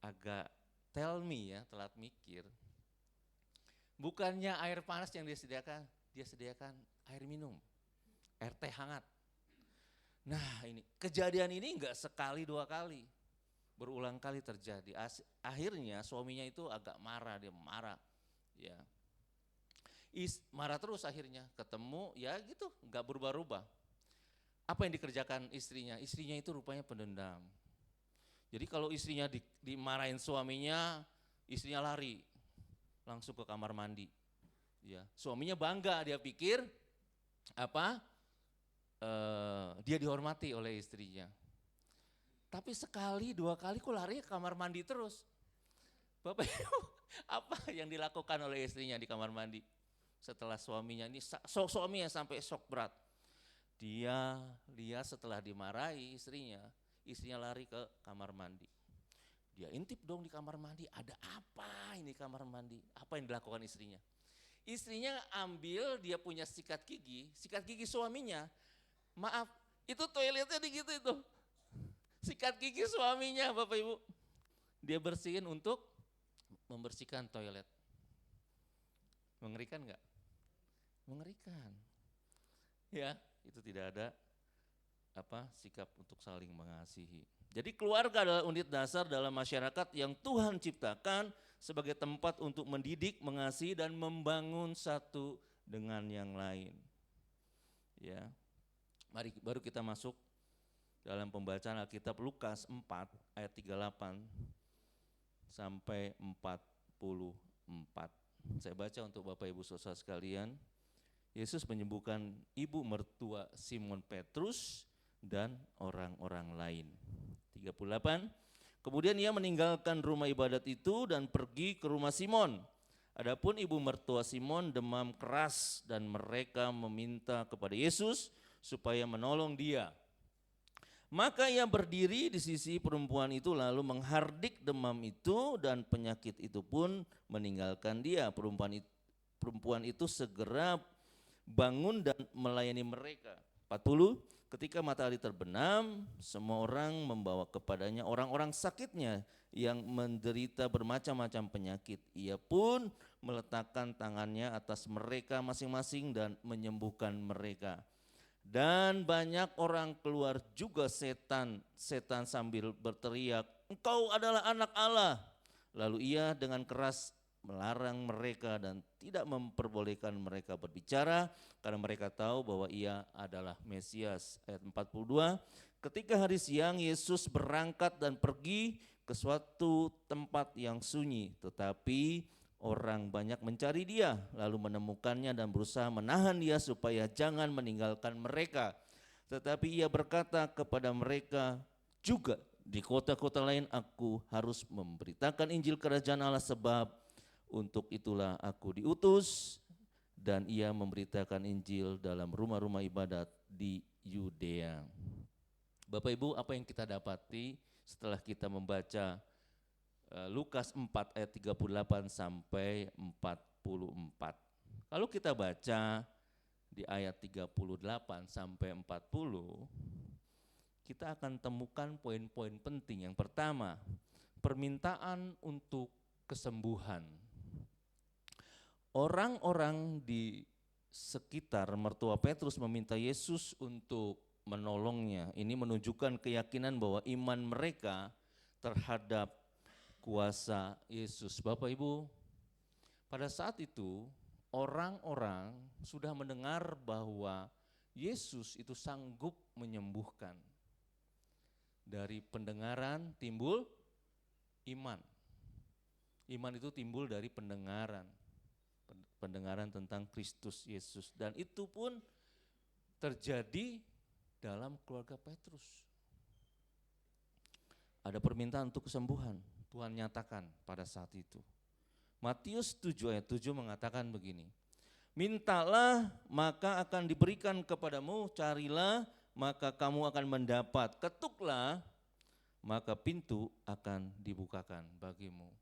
agak tell me ya, telat mikir. Bukannya air panas yang dia sediakan air minum, air teh hangat. Nah ini, kejadian ini enggak sekali dua kali, berulang kali terjadi. Akhirnya suaminya itu agak marah, dia marah. Ya, marah terus akhirnya, ketemu ya gitu, enggak berubah-ubah. Apa yang dikerjakan istrinya? Istrinya itu rupanya pendendam. Jadi kalau istrinya dimarahin suaminya, istrinya lari langsung ke kamar mandi. Ya, suaminya bangga, dia pikir dia dihormati oleh istrinya. Tapi sekali dua kali kok lari ke kamar mandi terus. Bapak Ibu, apa yang dilakukan oleh istrinya di kamar mandi? Setelah suaminya ini suaminya sampai shock berat. Dia lihat setelah dimarahi istrinya lari ke kamar mandi. Dia intip dong di kamar mandi, ada apa ini kamar mandi? Apa yang dilakukan istrinya? Istrinya ambil, dia punya sikat gigi suaminya. Maaf, itu toiletnya di gitu itu. Sikat gigi suaminya, Bapak Ibu. Dia bersihin untuk membersihkan toilet. Mengerikan enggak? Mengerikan. Ya, itu tidak ada sikap untuk saling mengasihi. Jadi keluarga adalah unit dasar dalam masyarakat yang Tuhan ciptakan sebagai tempat untuk mendidik, mengasihi dan membangun satu dengan yang lain. Ya. Mari baru kita masuk dalam pembacaan Alkitab Lukas 4 ayat 38 sampai 44. Saya baca untuk Bapak Ibu Saudara sekalian. Yesus menyembuhkan ibu mertua Simon Petrus dan orang-orang lain. 38. Kemudian ia meninggalkan rumah ibadat itu dan pergi ke rumah Simon. Adapun ibu mertua Simon demam keras dan mereka meminta kepada Yesus supaya menolong dia. Maka ia berdiri di sisi perempuan itu lalu menghardik demam itu dan penyakit itu pun meninggalkan dia. Perempuan itu segera bangun dan melayani mereka. 40. Ketika matahari terbenam, semua orang membawa kepadanya orang-orang sakitnya yang menderita bermacam-macam penyakit. Ia pun meletakkan tangannya atas mereka masing-masing dan menyembuhkan mereka. Dan banyak orang keluar juga setan sambil berteriak, "Engkau adalah anak Allah." Lalu ia dengan keras melarang mereka dan tidak memperbolehkan mereka berbicara karena mereka tahu bahwa ia adalah Mesias. Ayat 42, ketika hari siang Yesus berangkat dan pergi ke suatu tempat yang sunyi, tetapi orang banyak mencari dia, lalu menemukannya dan berusaha menahan dia supaya jangan meninggalkan mereka. Tetapi ia berkata kepada mereka juga, "Di kota-kota lain aku harus memberitakan Injil Kerajaan Allah, sebab untuk itulah aku diutus." Dan ia memberitakan Injil dalam rumah-rumah ibadat di Yudea. Bapak Ibu, apa yang kita dapati setelah kita membaca Lukas 4 ayat 38 sampai 44. Kalau kita baca di ayat 38 sampai 40, kita akan temukan poin-poin penting. Yang pertama, permintaan untuk kesembuhan. Orang-orang di sekitar mertua Petrus meminta Yesus untuk menolongnya. Ini menunjukkan keyakinan bahwa iman mereka terhadap kuasa Yesus. Bapak Ibu, pada saat itu orang-orang sudah mendengar bahwa Yesus itu sanggup menyembuhkan. Dari pendengaran timbul iman. Iman itu timbul dari pendengaran. Pendengaran tentang Kristus Yesus. Dan itu pun terjadi dalam keluarga Petrus. Ada permintaan untuk kesembuhan. Tuhan nyatakan pada saat itu. Matius 7 ayat 7 mengatakan begini. Mintalah maka akan diberikan kepadamu, carilah maka kamu akan mendapat, ketuklah maka pintu akan dibukakan bagimu.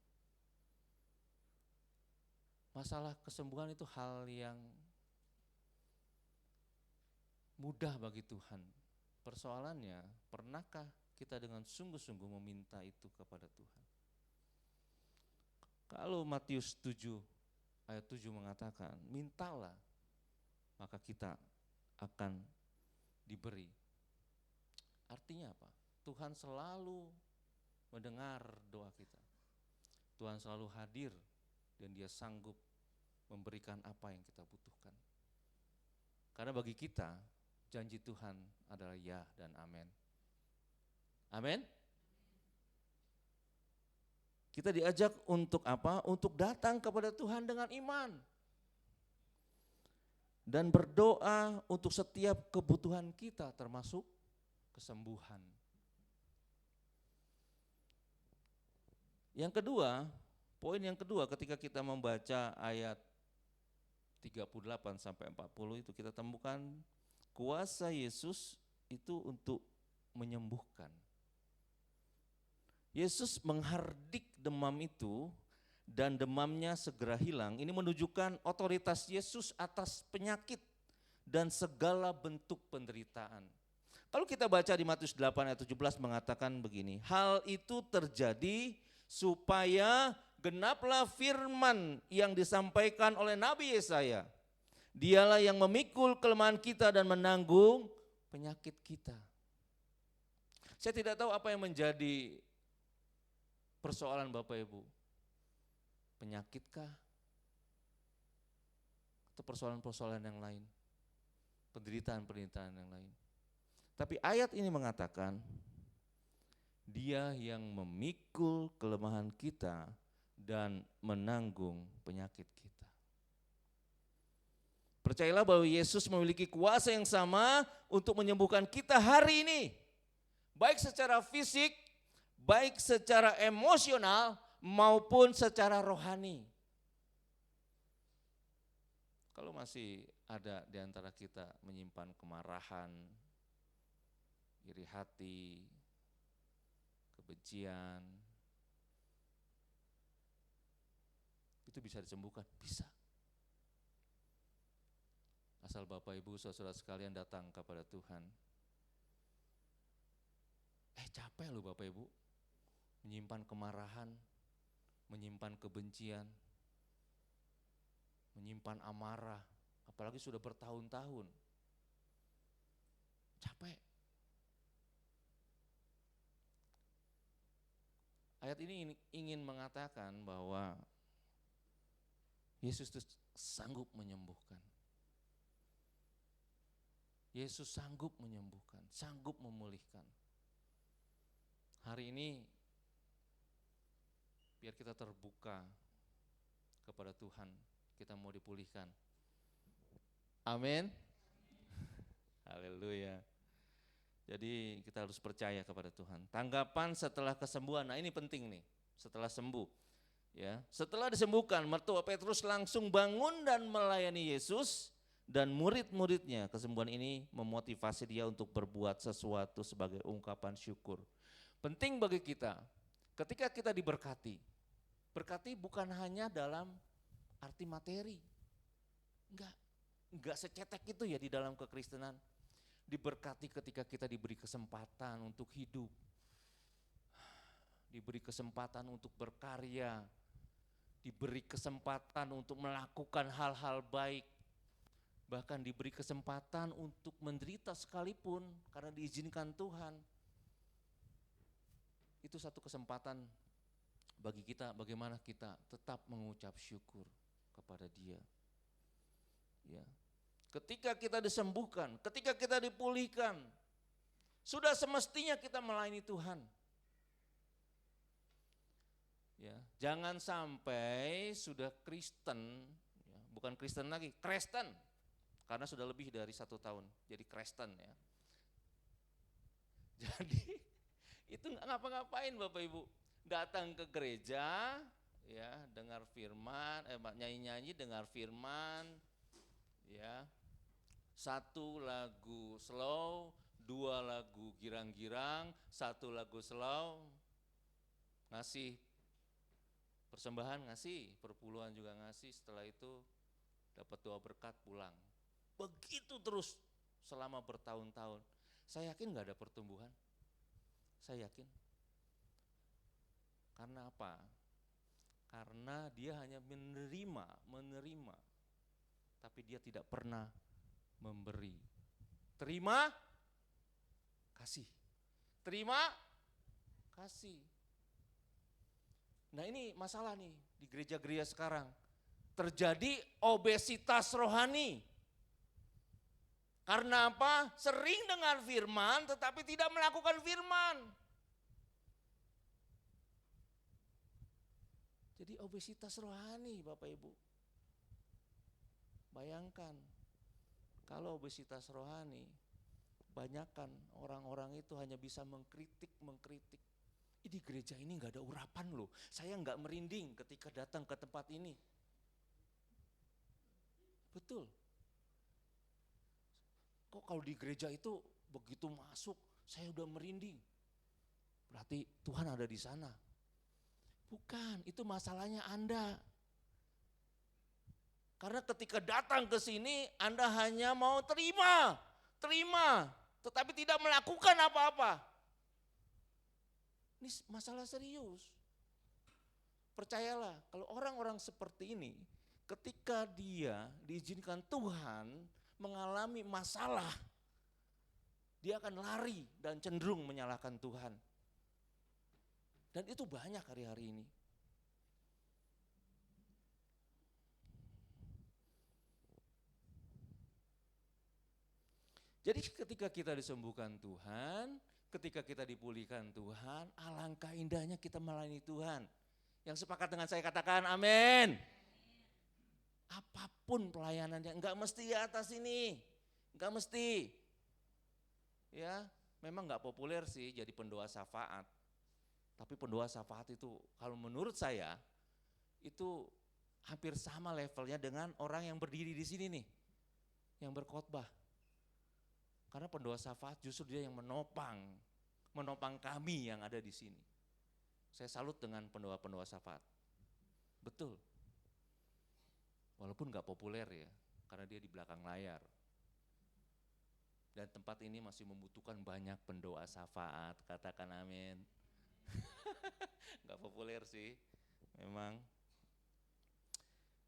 Masalah kesembuhan itu hal yang mudah bagi Tuhan. Persoalannya, pernahkah kita dengan sungguh-sungguh meminta itu kepada Tuhan? Kalau Matius 7 ayat 7 mengatakan, mintalah maka kita akan diberi. Artinya apa? Tuhan selalu mendengar doa kita. Tuhan selalu hadir dan Dia sanggup memberikan apa yang kita butuhkan. Karena bagi kita, janji Tuhan adalah ya dan amin. Amin. Kita diajak untuk apa? Untuk datang kepada Tuhan dengan iman. Dan berdoa untuk setiap kebutuhan kita termasuk kesembuhan. Yang kedua, poin yang kedua ketika kita membaca ayat 38 sampai 40 itu kita temukan kuasa Yesus itu untuk menyembuhkan. Yesus menghardik demam itu dan demamnya segera hilang. Ini menunjukkan otoritas Yesus atas penyakit dan segala bentuk penderitaan. Kalau kita baca di Matius 8 ayat 17 mengatakan begini, hal itu terjadi supaya genaplah firman yang disampaikan oleh Nabi Yesaya. Dialah yang memikul kelemahan kita dan menanggung penyakit kita. Saya tidak tahu apa yang menjadi persoalan Bapak Ibu. Penyakitkah? Atau persoalan-persoalan yang lain? Penderitaan-penderitaan yang lain. Tapi ayat ini mengatakan, Dia yang memikul kelemahan kita dan menanggung penyakit kita. Percayalah bahwa Yesus memiliki kuasa yang sama untuk menyembuhkan kita hari ini. Baik secara fisik, baik secara emosional maupun secara rohani. Kalau masih ada di antara kita menyimpan kemarahan, iri hati, kebencian, itu bisa disembuhkan? Bisa. Asal Bapak Ibu saudara sekalian datang kepada Tuhan. Capek loh Bapak Ibu, menyimpan kemarahan, menyimpan kebencian, menyimpan amarah, apalagi sudah bertahun-tahun. Capek. Ayat ini ingin mengatakan bahwa Yesus itu sanggup menyembuhkan. Yesus sanggup menyembuhkan, sanggup memulihkan. Hari ini biar kita terbuka kepada Tuhan, kita mau dipulihkan. Amin. Haleluya. Jadi kita harus percaya kepada Tuhan. Tanggapan setelah kesembuhan, nah ini penting nih, setelah sembuh. Ya, setelah disembuhkan, mertua Petrus langsung bangun dan melayani Yesus dan murid-muridnya. Kesembuhan ini memotivasi dia untuk berbuat sesuatu sebagai ungkapan syukur. Penting bagi kita, ketika kita diberkati, berkati bukan hanya dalam arti materi. Enggak secetek itu ya di dalam kekristenan. Diberkati ketika kita diberi kesempatan untuk hidup, diberi kesempatan untuk berkarya, diberi kesempatan untuk melakukan hal-hal baik, bahkan diberi kesempatan untuk menderita sekalipun karena diizinkan Tuhan. Itu satu kesempatan bagi kita bagaimana kita tetap mengucap syukur kepada Dia. Ya. Ketika kita disembuhkan, ketika kita dipulihkan, Sudah semestinya kita melayani Tuhan. Ya, jangan sampai sudah Kristen, ya, bukan Kristen lagi, Kristen. Karena sudah lebih dari 1 tahun, jadi Kristen ya. Jadi itu nggak ngapa-ngapain Bapak Ibu. Datang ke gereja, ya, dengar firman, nyanyi-nyanyi, dengar firman, ya. 1 lagu slow, 2 lagu girang-girang, 1 lagu slow, ngasih persembahan, ngasih perpuluhan juga ngasih, setelah itu dapat doa berkat pulang. Begitu terus selama bertahun-tahun. Saya yakin nggak ada pertumbuhan. Saya yakin. Karena apa? Karena dia hanya menerima, tapi dia tidak pernah memberi. Terima, kasih. Terima, kasih. Nah ini masalah nih di gereja-gereja sekarang. Terjadi obesitas rohani. Karena apa? Sering dengar firman tetapi tidak melakukan firman. Jadi obesitas rohani Bapak Ibu. Bayangkan kalau obesitas rohani, banyakkan orang-orang itu hanya bisa mengkritik. Di gereja ini nggak ada urapan loh. Saya nggak merinding ketika datang ke tempat ini. Betul. Kok kalau di gereja itu begitu masuk, saya udah merinding. Berarti Tuhan ada di sana. Bukan, itu masalahnya Anda. Karena ketika datang ke sini, Anda hanya mau terima, tetapi tidak melakukan apa-apa. Ini masalah serius. Percayalah, kalau orang-orang seperti ini, ketika dia diizinkan Tuhan mengalami masalah, dia akan lari dan cenderung menyalahkan Tuhan. Dan itu banyak hari-hari ini. Jadi ketika kita disembuhkan Tuhan, ketika kita dipulihkan Tuhan, alangkah indahnya kita melayani Tuhan. Yang sepakat dengan saya katakan amin. Apapun pelayanannya, enggak mesti di atas ini, enggak mesti. Ya, memang enggak populer sih jadi pendoa syafaat. Tapi pendoa syafaat itu kalau menurut saya itu hampir sama levelnya dengan orang yang berdiri di sini nih, yang berkhotbah. Karena pendoa syafaat justru dia yang menopang kami yang ada di sini. Saya salut dengan pendoa-pendoa syafaat. Betul. Walaupun gak populer ya, karena dia di belakang layar. Dan tempat ini masih membutuhkan banyak pendoa syafaat, katakan amin. Gak populer sih, memang.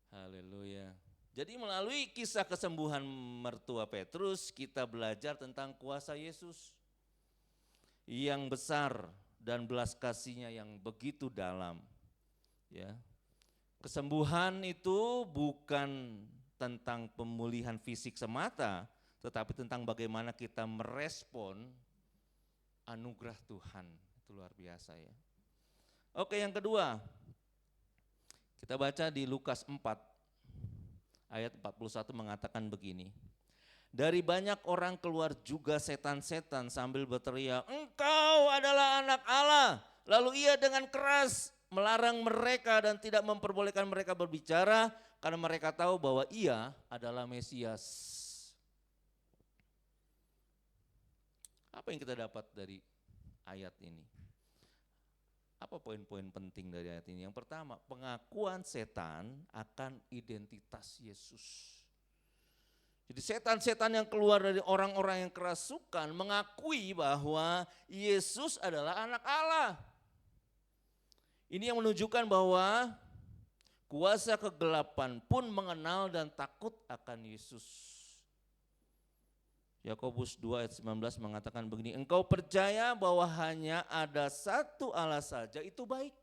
Haleluya. Jadi melalui kisah kesembuhan mertua Petrus, kita belajar tentang kuasa Yesus yang besar dan belas kasihnya yang begitu dalam. Ya, kesembuhan itu bukan tentang pemulihan fisik semata, tetapi tentang bagaimana kita merespon anugerah Tuhan. Itu luar biasa ya. Oke, yang kedua, kita baca di Lukas 4. Ayat 41 mengatakan begini. Dari banyak orang keluar juga setan-setan sambil berteriak, "Engkau adalah anak Allah." Lalu ia dengan keras melarang mereka dan tidak memperbolehkan mereka berbicara karena mereka tahu bahwa ia adalah Mesias. Apa yang kita dapat dari ayat ini? Apa poin-poin penting dari ayat ini? Yang pertama, pengakuan setan akan identitas Yesus. Jadi setan-setan yang keluar dari orang-orang yang kerasukan mengakui bahwa Yesus adalah anak Allah. Ini yang menunjukkan bahwa kuasa kegelapan pun mengenal dan takut akan Yesus. Yakobus 2 ayat 19 mengatakan begini, engkau percaya bahwa hanya ada satu Allah saja, itu baik.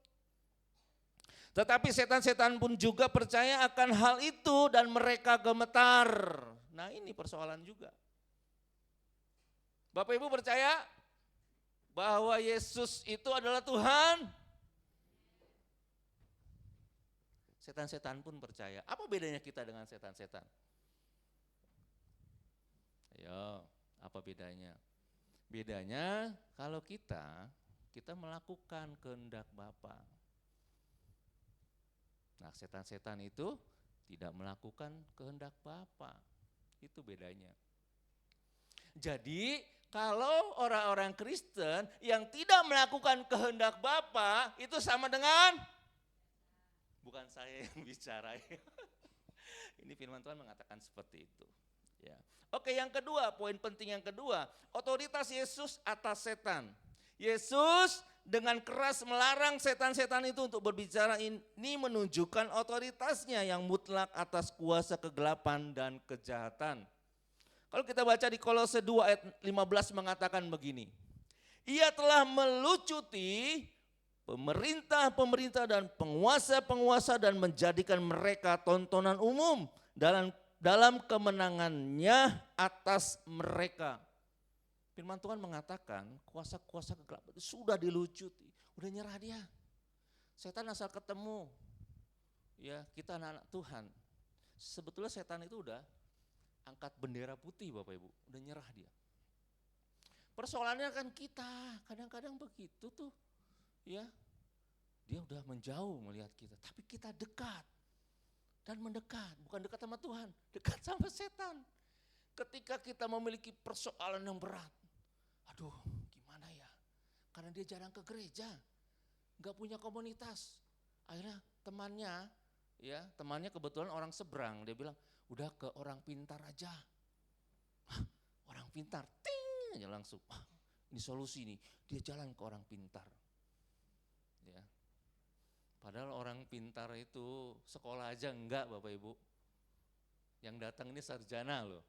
Tetapi setan-setan pun juga percaya akan hal itu dan mereka gemetar. Nah ini persoalan juga. Bapak Ibu percaya bahwa Yesus itu adalah Tuhan. Setan-setan pun percaya. Apa bedanya kita dengan setan-setan? Ayo, apa bedanya? Bedanya kalau kita melakukan kehendak Bapa. Nah, setan-setan itu tidak melakukan kehendak Bapa. Itu bedanya. Jadi, kalau orang-orang Kristen yang tidak melakukan kehendak Bapa, itu sama dengan, bukan saya yang bicara. Ini firman Tuhan mengatakan seperti itu. Ya. Oke, yang kedua, poin penting yang kedua, otoritas Yesus atas setan. Yesus dengan keras melarang setan-setan itu untuk berbicara, ini menunjukkan otoritasnya yang mutlak atas kuasa kegelapan dan kejahatan. Kalau kita baca di Kolose 2 ayat 15 mengatakan begini, Ia telah melucuti pemerintah-pemerintah dan penguasa-penguasa dan menjadikan mereka tontonan umum dalam kemenangannya atas mereka. Firman Tuhan mengatakan kuasa-kuasa kegelapan sudah dilucuti, udah nyerah dia. Setan asal ketemu, ya kita anak-anak Tuhan. Sebetulnya setan itu udah angkat bendera putih Bapak Ibu, udah nyerah dia. Persoalannya kan kita kadang-kadang begitu tuh, ya dia udah menjauh melihat kita, tapi kita dekat dan mendekat, bukan dekat sama Tuhan, dekat sama setan. Ketika kita memiliki persoalan yang berat, aduh gimana ya, karena dia jarang ke gereja, gak punya komunitas, akhirnya temannya kebetulan orang seberang, dia bilang udah ke orang pintar aja. Hah, orang pintar, ting aja langsung, ini solusi nih, dia jalan ke orang pintar. Ya. Padahal orang pintar itu sekolah aja enggak Bapak Ibu. Yang datang ini sarjana loh.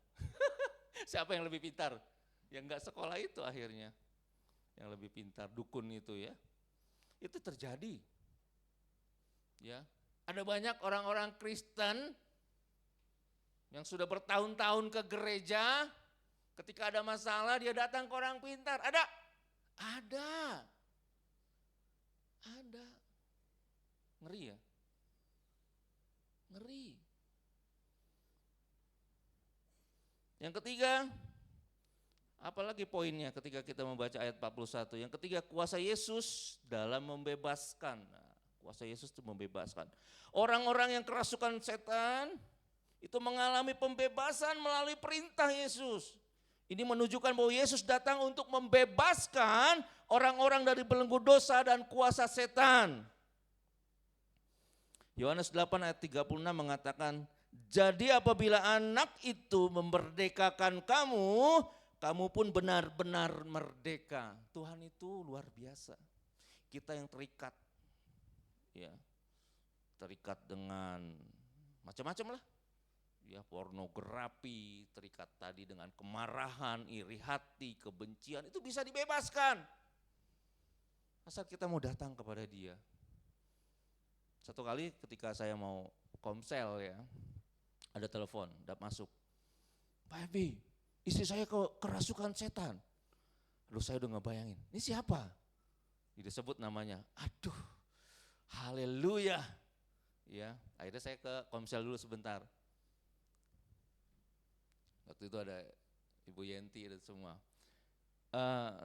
Siapa yang lebih pintar? Yang enggak sekolah itu akhirnya. Yang lebih pintar, dukun itu ya. Itu terjadi. Ya. Ada banyak orang-orang Kristen yang sudah bertahun-tahun ke gereja, ketika ada masalah dia datang ke orang pintar. Ada. Ngeri ya? Ngeri. Yang ketiga, apalagi poinnya ketika kita membaca ayat 41. Yang ketiga, kuasa Yesus dalam membebaskan. Nah, kuasa Yesus itu membebaskan. Orang-orang yang kerasukan setan itu mengalami pembebasan melalui perintah Yesus. Ini menunjukkan bahwa Yesus datang untuk membebaskan orang-orang dari belenggu dosa dan kuasa setan. Yohanes 8 ayat 36 mengatakan, jadi apabila anak itu memerdekakan kamu, kamu pun benar-benar merdeka. Tuhan itu luar biasa. Kita yang terikat, ya, terikat dengan macam-macam lah. Ya, pornografi, terikat tadi dengan kemarahan, iri hati, kebencian, itu bisa dibebaskan. Asal kita mau datang kepada Dia. Satu kali ketika saya mau komsel ya, ada telepon, masuk. Pak Ebi, istri saya kerasukan setan. Lalu saya udah ngebayangin, ini siapa? Disebut namanya, aduh, haleluya. Ya, akhirnya saya ke komsel dulu sebentar. Waktu itu ada Ibu Yenti dan semua.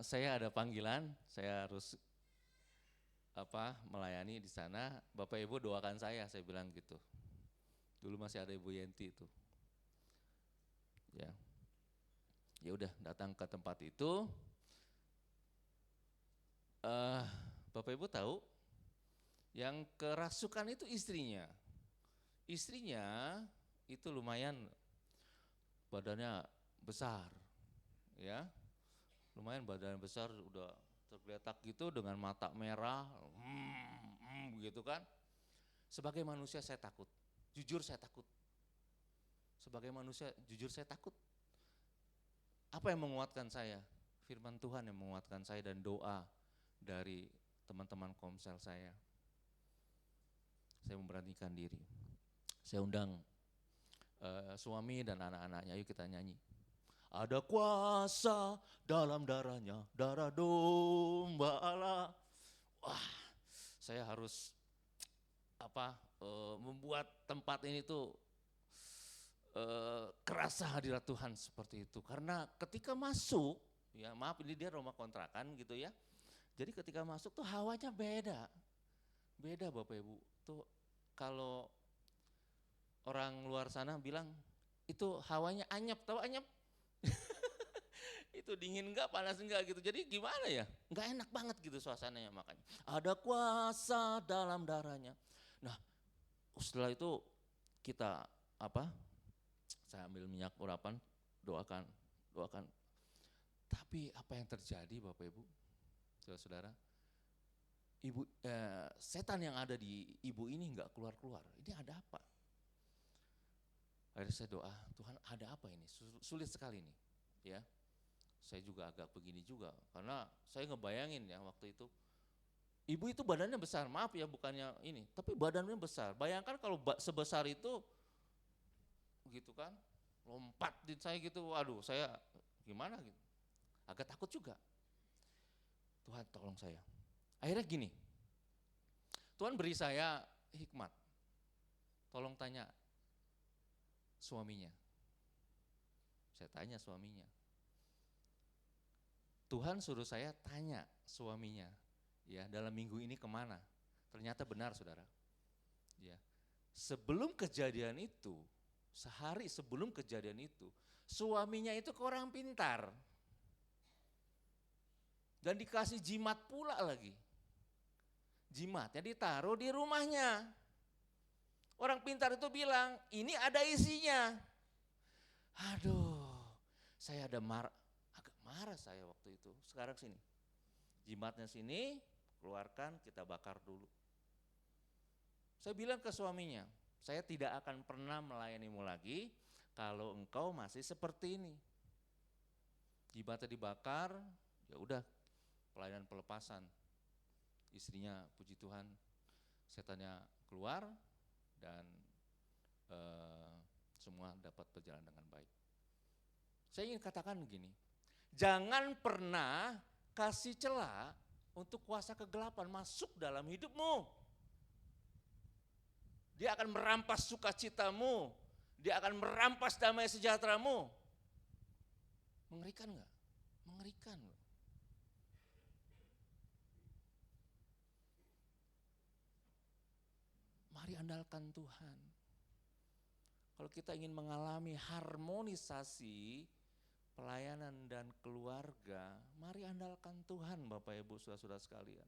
Saya ada panggilan, saya harus melayani di sana. Bapak Ibu doakan saya bilang gitu. Dulu masih ada Ibu Yenti itu. Ya udah datang ke tempat itu. Bapak Ibu tahu, yang kerasukan itu istrinya. Istrinya itu lumayan badannya besar, ya, lumayan badan besar, udah tergeletak gitu dengan mata merah, gitu kan. Sebagai manusia saya takut, jujur saya takut. Sebagai manusia jujur saya takut. Apa yang menguatkan saya? Firman Tuhan yang menguatkan saya dan doa dari teman-teman komsel saya. Saya memberanikan diri. Saya undang suami dan anak-anaknya, ayo kita nyanyi. Ada kuasa dalam darahnya, darah domba Allah. Wah, saya harus membuat tempat ini tuh kerasa hadirat Tuhan seperti itu. Karena ketika masuk, ya maaf ini dia rumah kontrakan gitu ya. Jadi ketika masuk tuh hawanya beda. Beda Bapak Ibu. Tuh kalau orang luar sana bilang itu hawanya anyep, tahu anyep? Itu dingin enggak, panas enggak gitu. Jadi gimana ya? Enggak enak banget gitu suasananya makanya. Ada kuasa dalam darahnya. Nah, setelah itu kita saya ambil minyak urapan, doakan. Tapi apa yang terjadi Bapak Ibu, saudara-saudara? Setan yang ada di ibu ini enggak keluar-keluar. Ini ada apa? Akhirnya saya doa, Tuhan ada apa ini? Sulit sekali nih, ya. Saya juga agak begini juga, karena saya ngebayangin ya waktu itu. Ibu itu badannya besar, maaf ya bukannya ini, tapi badannya besar. Bayangkan kalau sebesar itu, gitu kan, lompat di saya gitu, waduh saya gimana gitu. Agak takut juga. Tuhan tolong saya. Akhirnya gini, Tuhan beri saya hikmat. Tolong tanya suaminya. Saya tanya suaminya. Tuhan suruh saya tanya suaminya, ya dalam minggu ini kemana? Ternyata benar saudara. Ya, sebelum kejadian itu, sehari sebelum kejadian itu, suaminya itu ke orang pintar. Dan dikasih jimat pula lagi. Jimatnya ditaruh di rumahnya. Orang pintar itu bilang, ini ada isinya. Aduh, saya agak marah saya waktu itu. Sekarang sini, jimatnya sini, keluarkan, kita bakar dulu. Saya bilang ke suaminya, saya tidak akan pernah melayanimu lagi kalau engkau masih seperti ini. Jimatnya dibakar, ya udah pelayanan pelepasan. Istrinya puji Tuhan, setannya keluar dan semua dapat berjalan dengan baik. Saya ingin katakan begini, jangan pernah kasih celah untuk kuasa kegelapan masuk dalam hidupmu. Dia akan merampas sukacitamu, dia akan merampas damai sejahteramu. Mengerikan enggak? Mengerikan loh. Mari andalkan Tuhan. Kalau kita ingin mengalami harmonisasi pelayanan dan keluarga, mari andalkan Tuhan Bapak Ibu saudara-saudara sekalian.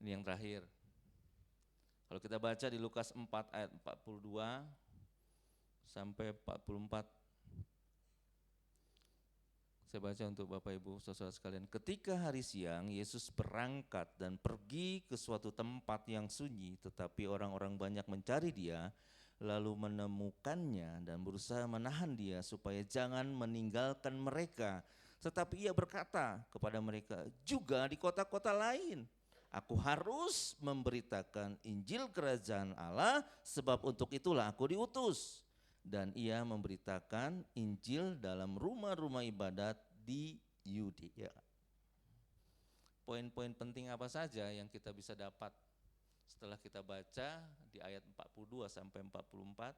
Ini yang terakhir. Kalau kita baca di Lukas 4 ayat 42 sampai 44. Saya baca untuk Bapak Ibu saudara sekalian. Ketika hari siang Yesus berangkat dan pergi ke suatu tempat yang sunyi, tetapi orang-orang banyak mencari dia, lalu menemukannya dan berusaha menahan dia supaya jangan meninggalkan mereka. Tetapi ia berkata kepada mereka, juga di kota-kota lain aku harus memberitakan Injil Kerajaan Allah, sebab untuk itulah aku diutus. Dan ia memberitakan Injil dalam rumah-rumah ibadat di Yudea. Poin-poin penting apa saja yang kita bisa dapat setelah kita baca di ayat 42 sampai 44?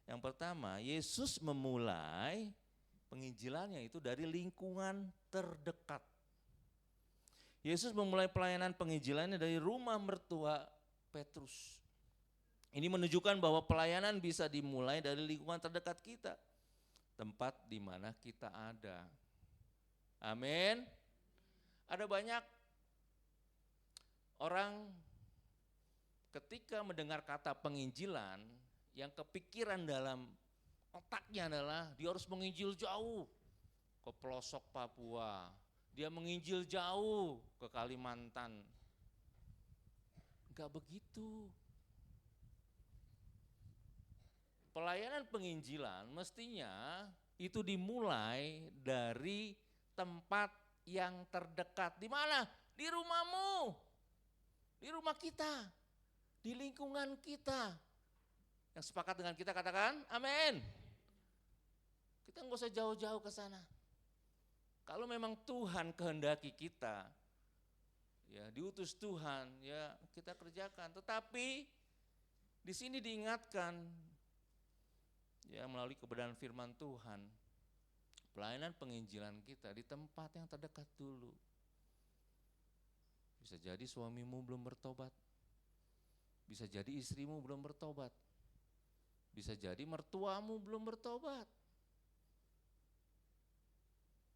Yang pertama, Yesus memulai penginjilannya itu dari lingkungan terdekat. Yesus memulai pelayanan penginjilannya dari rumah mertua Petrus. Ini menunjukkan bahwa pelayanan bisa dimulai dari lingkungan terdekat kita, tempat di mana kita ada. Amin. Ada banyak orang ketika mendengar kata penginjilan, yang kepikiran dalam otaknya adalah dia harus menginjil jauh ke pelosok Papua, dia menginjil jauh ke Kalimantan. Enggak begitu. Pelayanan penginjilan mestinya itu dimulai dari tempat yang terdekat. Di mana? Di rumahmu, di rumah kita, di lingkungan kita. Yang sepakat dengan kita katakan amin. Kita nggak usah jauh-jauh ke sana. Kalau memang Tuhan kehendaki kita, ya diutus Tuhan, ya kita kerjakan. Tetapi di sini diingatkan, ya melalui kebenaran firman Tuhan, pelayanan penginjilan kita di tempat yang terdekat dulu. Bisa jadi suamimu belum bertobat, bisa jadi istrimu belum bertobat, bisa jadi mertuamu belum bertobat,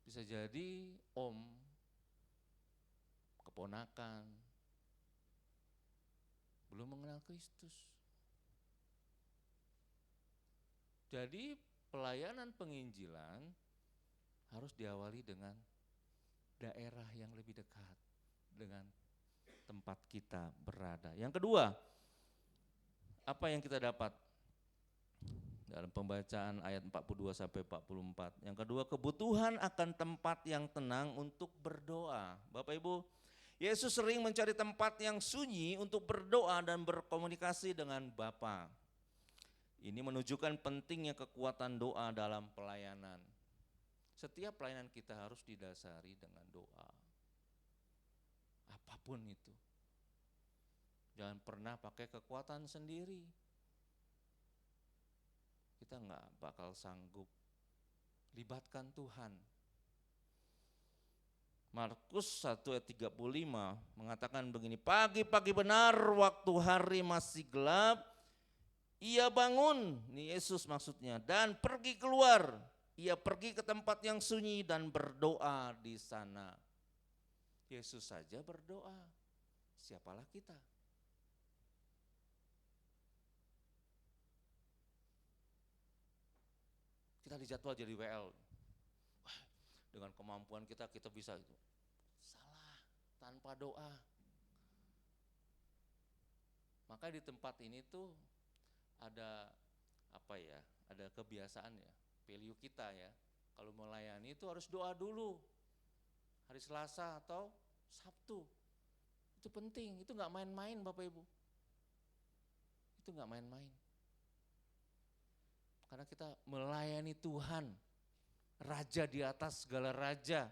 bisa jadi om, keponakan, belum mengenal Kristus. Jadi pelayanan penginjilan harus diawali dengan daerah yang lebih dekat dengan tempat kita berada. Yang kedua, apa yang kita dapat dalam pembacaan ayat 42 sampai 44. Yang kedua, kebutuhan akan tempat yang tenang untuk berdoa. Bapak Ibu, Yesus sering mencari tempat yang sunyi untuk berdoa dan berkomunikasi dengan Bapa. Ini menunjukkan pentingnya kekuatan doa dalam pelayanan. Setiap pelayanan kita harus didasari dengan doa. Apapun itu. Jangan pernah pakai kekuatan sendiri. Kita enggak bakal sanggup. Libatkan Tuhan. Markus 1 ayat 35 mengatakan begini, pagi-pagi benar waktu hari masih gelap, ia bangun, ini Yesus maksudnya, dan pergi keluar. Ia pergi ke tempat yang sunyi dan berdoa di sana. Yesus saja berdoa, siapalah kita? Kita dijadwal jadi WL. Wah, dengan kemampuan kita bisa itu. Salah, tanpa doa. Maka di tempat ini tuh ada ada kebiasaan ya, value kita ya. Kalau melayani itu harus doa dulu. Hari Selasa atau Sabtu. Itu penting, itu enggak main-main Bapak Ibu. Itu enggak main-main. Karena kita melayani Tuhan, Raja di atas segala raja,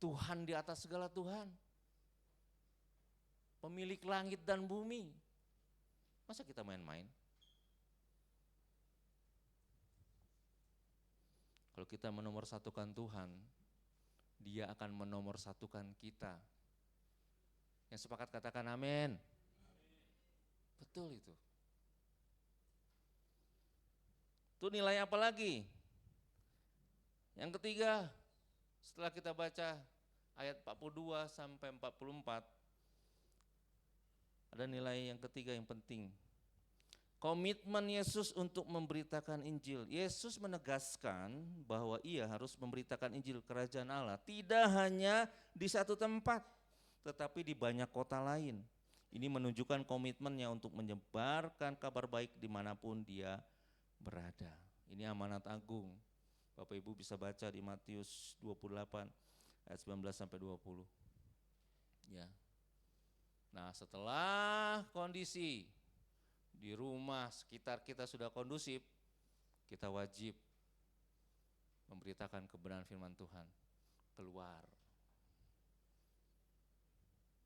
Tuhan di atas segala Tuhan, pemilik langit dan bumi. Masa kita main-main? Kalau kita menomorsatukan Tuhan, Dia akan menomorsatukan kita. Yang sepakat katakan amin. Betul itu. Itu nilai apa lagi? Yang ketiga, setelah kita baca ayat 42 sampai 44, ada nilai yang ketiga yang penting. Komitmen Yesus untuk memberitakan Injil. Yesus menegaskan bahwa ia harus memberitakan Injil kerajaan Allah tidak hanya di satu tempat, tetapi di banyak kota lain. Ini menunjukkan komitmennya untuk menyebarkan kabar baik dimanapun dia berada. Ini amanat agung. Bapak Ibu bisa baca di Matius 28 ayat 19 sampai 20. Ya. Nah, setelah kondisi di rumah sekitar kita sudah kondusif, kita wajib memberitakan kebenaran firman Tuhan keluar.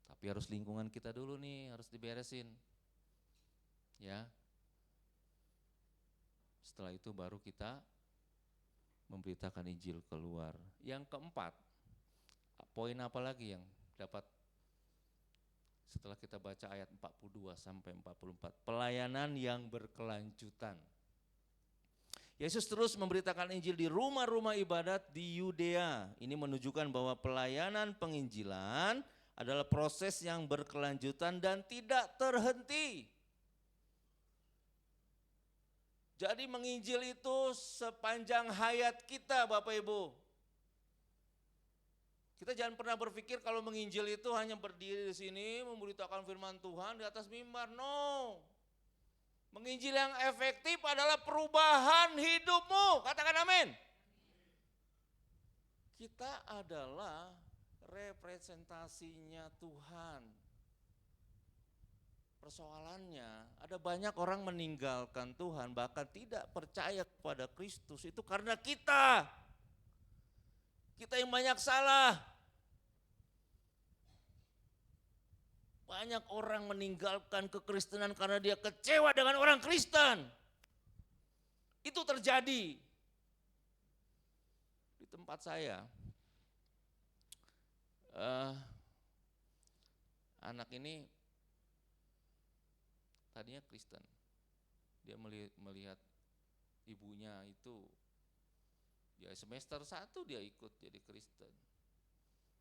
Tapi harus lingkungan kita dulu nih, harus diberesin. Ya. Setelah itu baru kita memberitakan Injil keluar. Yang keempat, poin apa lagi yang dapat setelah kita baca ayat 42 sampai 44? Pelayanan yang berkelanjutan. Yesus terus memberitakan Injil di rumah-rumah ibadat di Yudea. Ini menunjukkan bahwa pelayanan penginjilan adalah proses yang berkelanjutan dan tidak terhenti. Jadi menginjil itu sepanjang hayat kita Bapak Ibu. Kita jangan pernah berpikir kalau menginjil itu hanya berdiri di sini memberitakan firman Tuhan di atas mimbar. No. Menginjil yang efektif adalah perubahan hidupmu. Katakan amin. Kita adalah representasinya Tuhan. persoalannya ada banyak orang meninggalkan Tuhan, bahkan tidak percaya kepada Kristus itu karena kita yang banyak salah. Banyak orang meninggalkan kekristenan karena dia kecewa dengan orang Kristen. Itu terjadi di tempat saya. Anak ini tadinya Kristen. Dia melihat ibunya itu, ya semester 1 dia ikut jadi Kristen.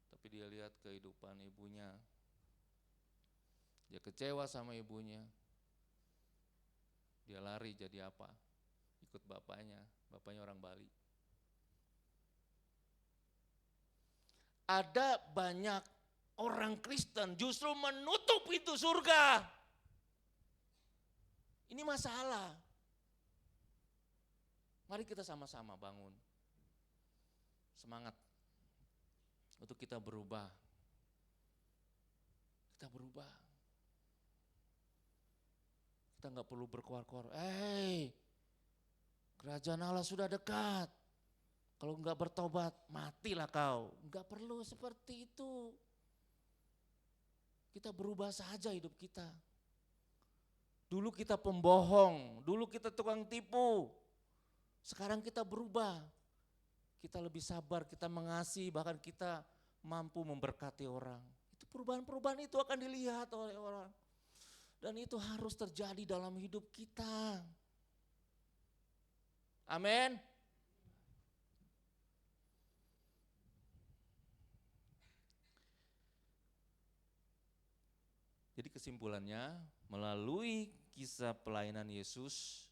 Tapi dia lihat kehidupan ibunya, dia kecewa sama ibunya. Dia lari jadi apa? Ikut bapaknya orang Bali. Ada banyak orang Kristen justru menutup pintu surga. Ini masalah. Mari kita sama-sama bangun. Semangat untuk kita berubah. Kita berubah. Kita nggak perlu berkoar-koar. Kerajaan Allah sudah dekat. Kalau nggak bertobat, matilah kau. Nggak perlu seperti itu. Kita berubah saja hidup kita. Dulu kita pembohong, dulu kita tukang tipu. Sekarang kita berubah. Kita lebih sabar, kita mengasihi, bahkan kita mampu memberkati orang. Itu perubahan-perubahan itu akan dilihat oleh orang. Dan itu harus terjadi dalam hidup kita. Amin. Jadi kesimpulannya, melalui kisah pelayanan Yesus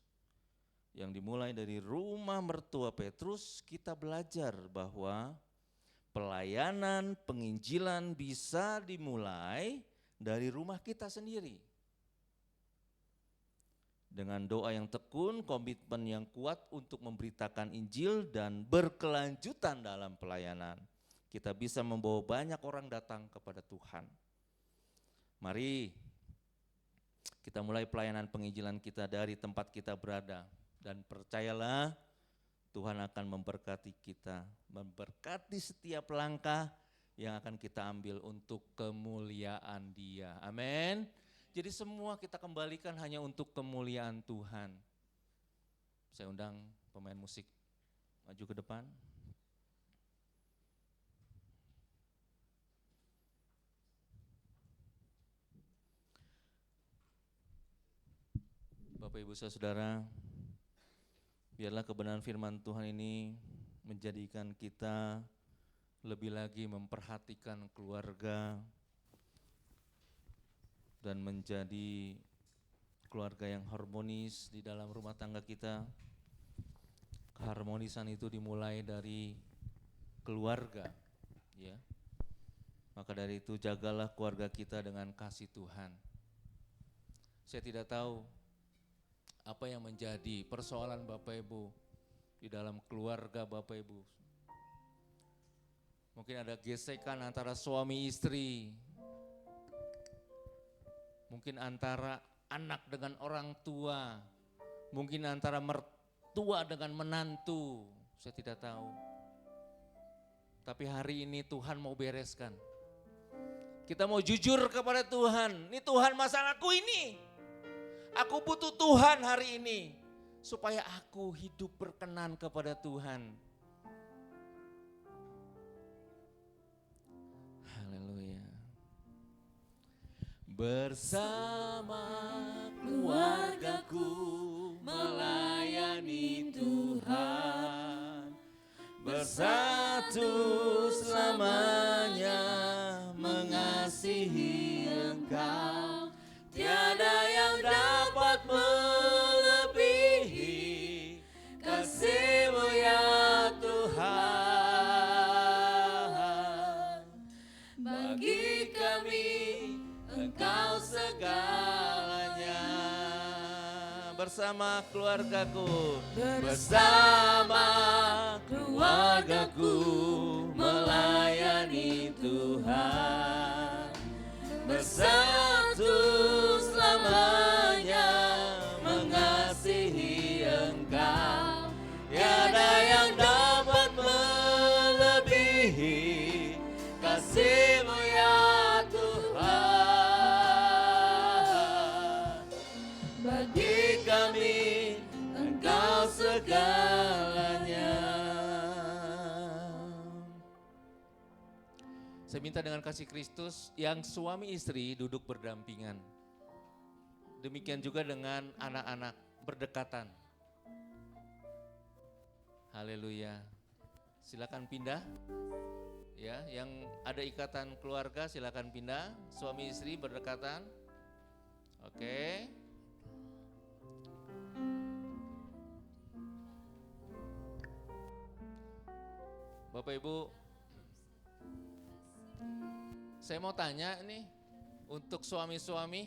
yang dimulai dari rumah mertua Petrus, kita belajar bahwa pelayanan penginjilan bisa dimulai dari rumah kita sendiri. Dengan doa yang tekun, komitmen yang kuat untuk memberitakan Injil dan berkelanjutan dalam pelayanan, kita bisa membawa banyak orang datang kepada Tuhan. Mari kita mulai pelayanan penginjilan kita dari tempat kita berada, dan percayalah Tuhan akan memberkati kita, memberkati setiap langkah yang akan kita ambil untuk kemuliaan Dia. Amin. Jadi semua kita kembalikan hanya untuk kemuliaan Tuhan. Saya undang pemain musik maju ke depan. Bapak Ibu Saudara, biarlah kebenaran firman Tuhan ini menjadikan kita lebih lagi memperhatikan keluarga dan menjadi keluarga yang harmonis di dalam rumah tangga kita. Keharmonisan itu dimulai dari keluarga, ya. Maka dari itu jagalah keluarga kita dengan kasih Tuhan. Saya tidak tahu apa yang menjadi persoalan Bapak Ibu di dalam keluarga Bapak Ibu. Mungkin ada gesekan antara suami istri, mungkin antara anak dengan orang tua, mungkin antara mertua dengan menantu, saya tidak tahu. Tapi hari ini Tuhan mau bereskan. Kita mau jujur kepada Tuhan, ini Tuhan masalahku ini. Aku butuh Tuhan hari ini, supaya aku hidup berkenan kepada Tuhan. Haleluya. Bersama keluargaku melayani Tuhan, bersatu selamanya mengasihi Engkau. Tiada yang dapat melebihi kasih-Mu ya Tuhan. Bagi kami Engkau segalanya. Bersama keluargaku, bersama keluargaku melayani Tuhan, bersatu selama Saya minta dengan kasih Kristus yang suami istri duduk berdampingan. Demikian juga dengan anak-anak berdekatan. Haleluya. Silakan pindah. Ya, yang ada ikatan keluarga silakan pindah. Suami istri berdekatan. Oke. Bapak Ibu, saya mau tanya nih, untuk suami-suami,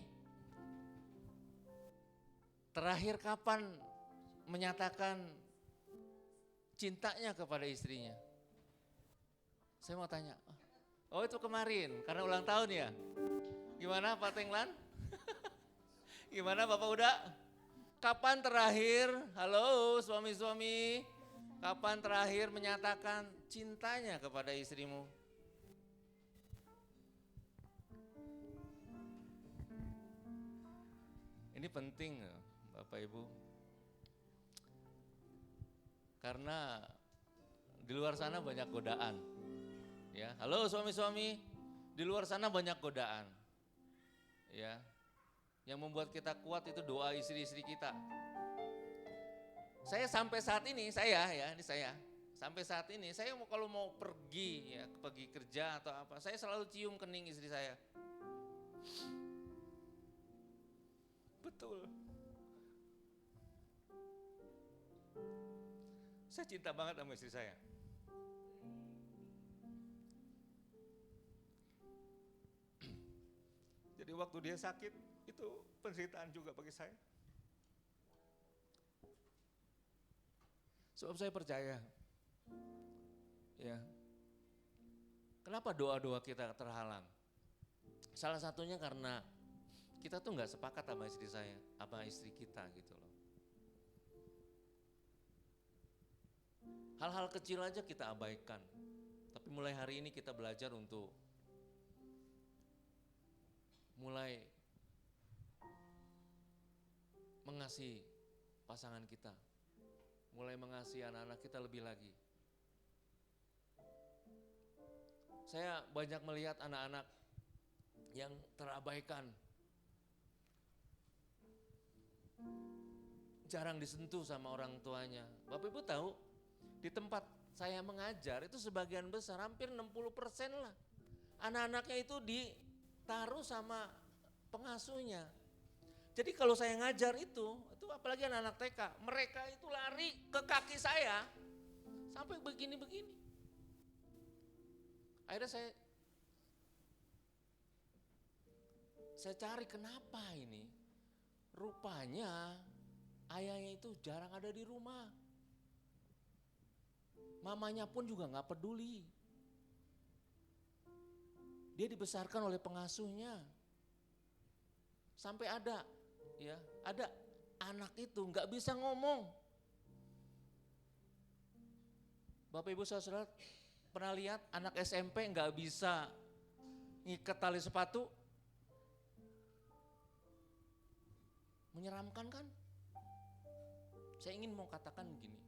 terakhir kapan menyatakan cintanya kepada istrinya? Saya mau tanya, oh itu kemarin, karena ulang tahun ya? Gimana Pak Tenglan? Gimana Bapak Uda? Kapan terakhir, halo suami-suami, kapan terakhir menyatakan cintanya kepada istrimu? Ini penting Bapak Ibu. Karena di luar sana banyak godaan. Ya, halo suami-suami, di luar sana banyak godaan. Ya. Yang membuat kita kuat itu doa istri-istri kita. Saya sampai saat ini, sampai saat ini saya kalau mau pergi ya, pergi kerja atau apa, saya selalu cium kening istri saya. Betul. Saya cinta banget sama istri saya. Jadi waktu dia sakit, itu penderitaan juga bagi saya. Sebab saya percaya, ya, kenapa doa-doa kita terhalang? Salah satunya karena kita tuh nggak sepakat sama istri saya, sama istri kita gitu loh. Hal-hal kecil aja kita abaikan, tapi mulai hari ini kita belajar untuk mulai mengasihi pasangan kita, mulai mengasihi anak-anak kita lebih lagi. Saya banyak melihat anak-anak yang terabaikan, jarang disentuh sama orang tuanya. Bapak Ibu tahu, di tempat saya mengajar itu sebagian besar, hampir 60% lah, anak-anaknya itu ditaruh sama pengasuhnya. Jadi kalau saya ngajar itu apalagi anak-anak TK, mereka itu lari ke kaki saya sampai begini-begini. Akhirnya saya cari kenapa ini. Rupanya ayahnya itu jarang ada di rumah. Mamanya pun juga nggak peduli. Dia dibesarkan oleh pengasuhnya. Sampai ada anak itu nggak bisa ngomong. Bapak Ibu Saudara pernah lihat anak SMP nggak bisa ngikat tali sepatu? Menyeramkan kan? Saya ingin mau katakan begini.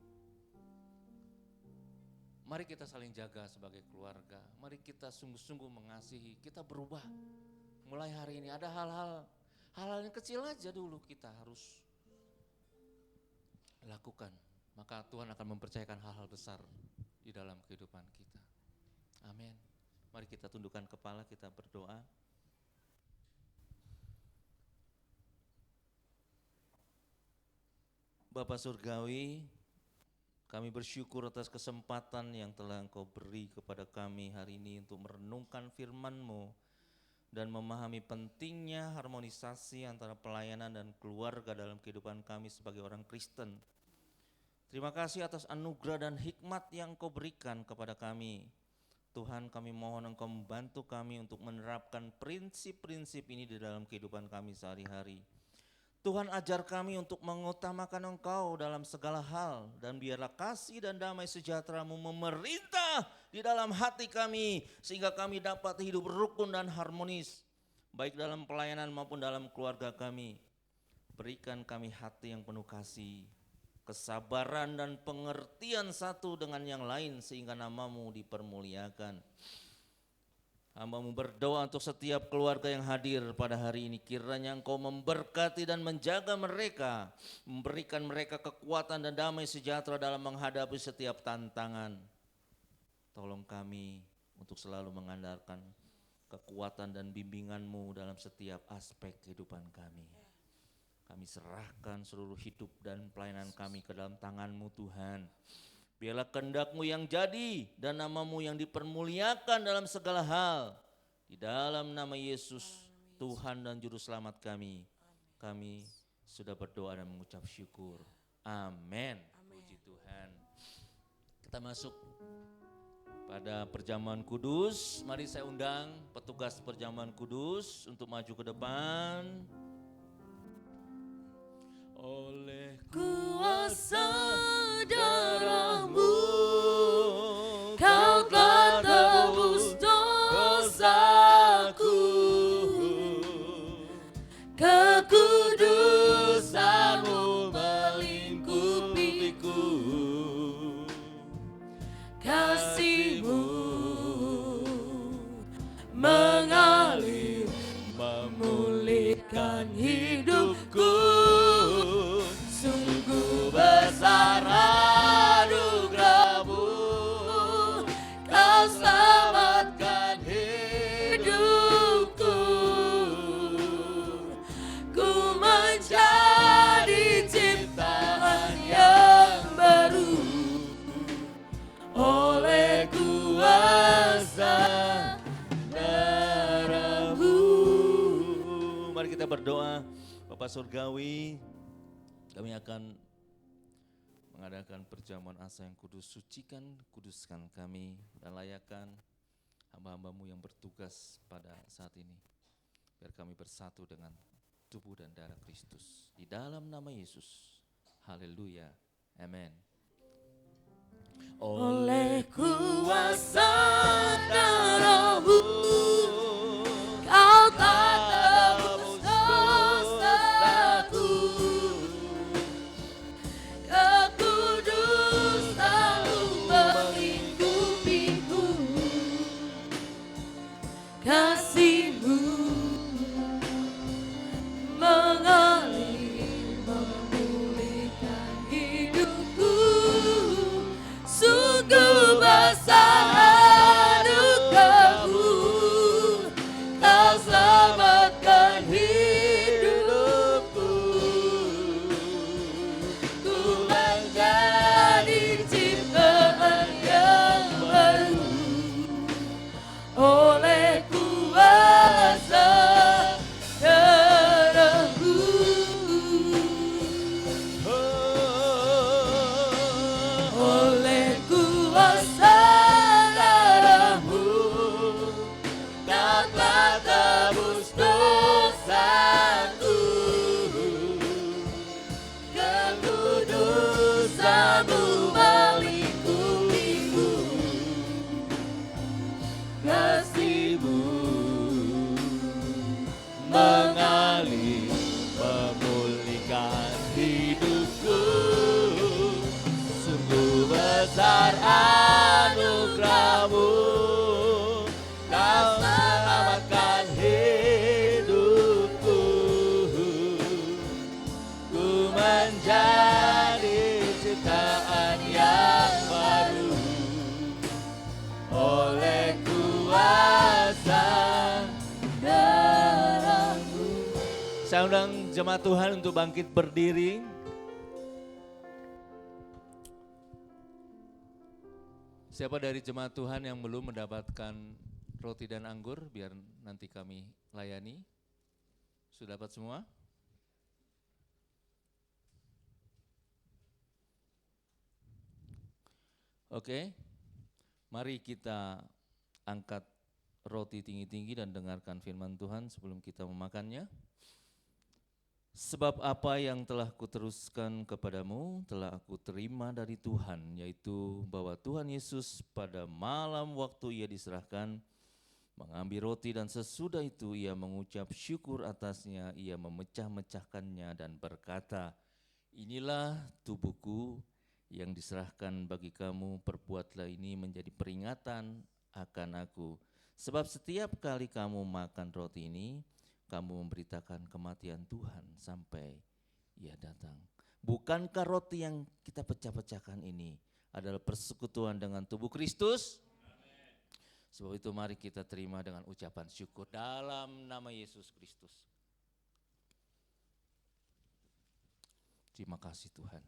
Mari kita saling jaga sebagai keluarga. Mari kita sungguh-sungguh mengasihi. Kita berubah. Mulai hari ini ada hal-hal yang kecil aja dulu kita harus lakukan. Maka Tuhan akan mempercayakan hal-hal besar di dalam kehidupan kita. Amin. Mari kita tundukkan kepala, kita berdoa. Bapa Surgawi, kami bersyukur atas kesempatan yang telah Engkau beri kepada kami hari ini untuk merenungkan firman-Mu dan memahami pentingnya harmonisasi antara pelayanan dan keluarga dalam kehidupan kami sebagai orang Kristen. Terima kasih atas anugerah dan hikmat yang Engkau berikan kepada kami. Tuhan, kami mohon Engkau membantu kami untuk menerapkan prinsip-prinsip ini di dalam kehidupan kami sehari-hari. Tuhan, ajar kami untuk mengutamakan Engkau dalam segala hal, dan biarlah kasih dan damai sejahtera-Mu memerintah di dalam hati kami sehingga kami dapat hidup rukun dan harmonis baik dalam pelayanan maupun dalam keluarga kami. Berikan kami hati yang penuh kasih, kesabaran dan pengertian satu dengan yang lain sehingga nama-Mu dipermuliakan. Hamba-Mu berdoa untuk setiap keluarga yang hadir pada hari ini. Kiranya Engkau memberkati dan menjaga mereka, memberikan mereka kekuatan dan damai sejahtera dalam menghadapi setiap tantangan. Tolong kami untuk selalu mengandalkan kekuatan dan bimbingan-Mu dalam setiap aspek kehidupan kami. Kami serahkan seluruh hidup dan pelayanan kami ke dalam tangan-Mu Tuhan. Biarlah kehendak-Mu yang jadi dan nama-Mu yang dipermuliakan dalam segala hal. Di dalam nama Yesus, Tuhan dan Juru Selamat kami. Kami sudah berdoa dan mengucap syukur. Amin. Puji Tuhan. Kita masuk pada perjamuan kudus. Mari saya undang petugas perjamuan kudus untuk maju ke depan. Oleh Kuasa darah-Mu, Kau telah tebus dosaku. Kekudusan-Mu melingkupiku. Kasih-Mu mengalir, memulihkan hidupku. Sungguh besar anugerah-Mu, Kau selamatkan hidupku. Ku menjadi ciptaan yang baru oleh kuasa darah-Mu. Mari kita berdoa. Bapak Surgawi, kami akan mengadakan perjamuan asa yang kudus. Sucikan, kuduskan kami dan layakkan hamba-hamba-Mu yang bertugas pada saat ini. Biar kami bersatu dengan tubuh dan darah Kristus. Di dalam nama Yesus. Haleluya. Amin. Oleh kuasa darah-Mu, Kau telah tebus dosaku. Kekudusan-Mu melingkupiku. Kasih-Mu mengalir, memulihkan hidupku. Sungguh besar anugerah-Mu, Kau selamatkan hidupku. Ku menjadi ciptaan yang baru oleh kuasa darah-Mu. Oleh kuasa darah-Mu, Kau telah tebus dosaku. Kekudusan-Mu melingkupiku. Kasih-Mu mengalir, memulihkan hidupku. Sungguh besar anugerah-Mu, Kau selamatkan hidupku. Ku menjadi ciptaan yang baru oleh kuasa darah-Mu. Saya undang jemaat Tuhan untuk bangkit berdiri. Siapa dari jemaat Tuhan yang belum mendapatkan roti dan anggur, biar nanti kami layani. Sudah dapat semua? Oke, mari kita angkat roti tinggi-tinggi dan dengarkan firman Tuhan sebelum kita memakannya. Sebab apa yang telah kuteruskan kepadamu telah aku terima dari Tuhan, yaitu bahwa Tuhan Yesus pada malam waktu Ia diserahkan mengambil roti dan sesudah itu Ia mengucap syukur atasnya, Ia memecah-mecahkannya dan berkata, inilah tubuhku yang diserahkan bagi kamu, perbuatlah ini menjadi peringatan akan aku. Sebab setiap kali kamu makan roti ini, kamu memberitakan kematian Tuhan sampai Ia datang. Bukankah roti yang kita pecah-pecahkan ini adalah persekutuan dengan tubuh Kristus? Sebab itu mari kita terima dengan ucapan syukur dalam nama Yesus Kristus. Terima kasih Tuhan.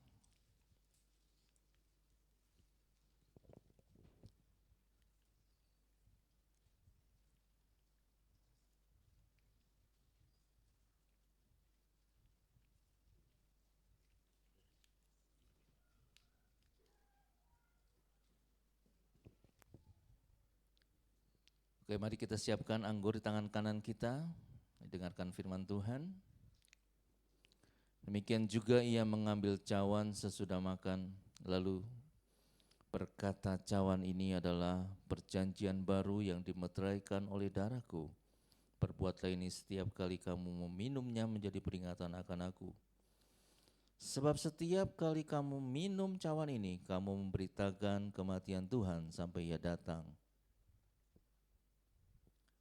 Oke, mari kita siapkan anggur di tangan kanan kita, dengarkan firman Tuhan. Demikian juga Ia mengambil cawan sesudah makan, lalu berkata, cawan ini adalah perjanjian baru yang dimeteraikan oleh darahku. Perbuatlah ini setiap kali kamu meminumnya menjadi peringatan akan aku. Sebab setiap kali kamu minum cawan ini, kamu memberitakan kematian Tuhan sampai Ia datang.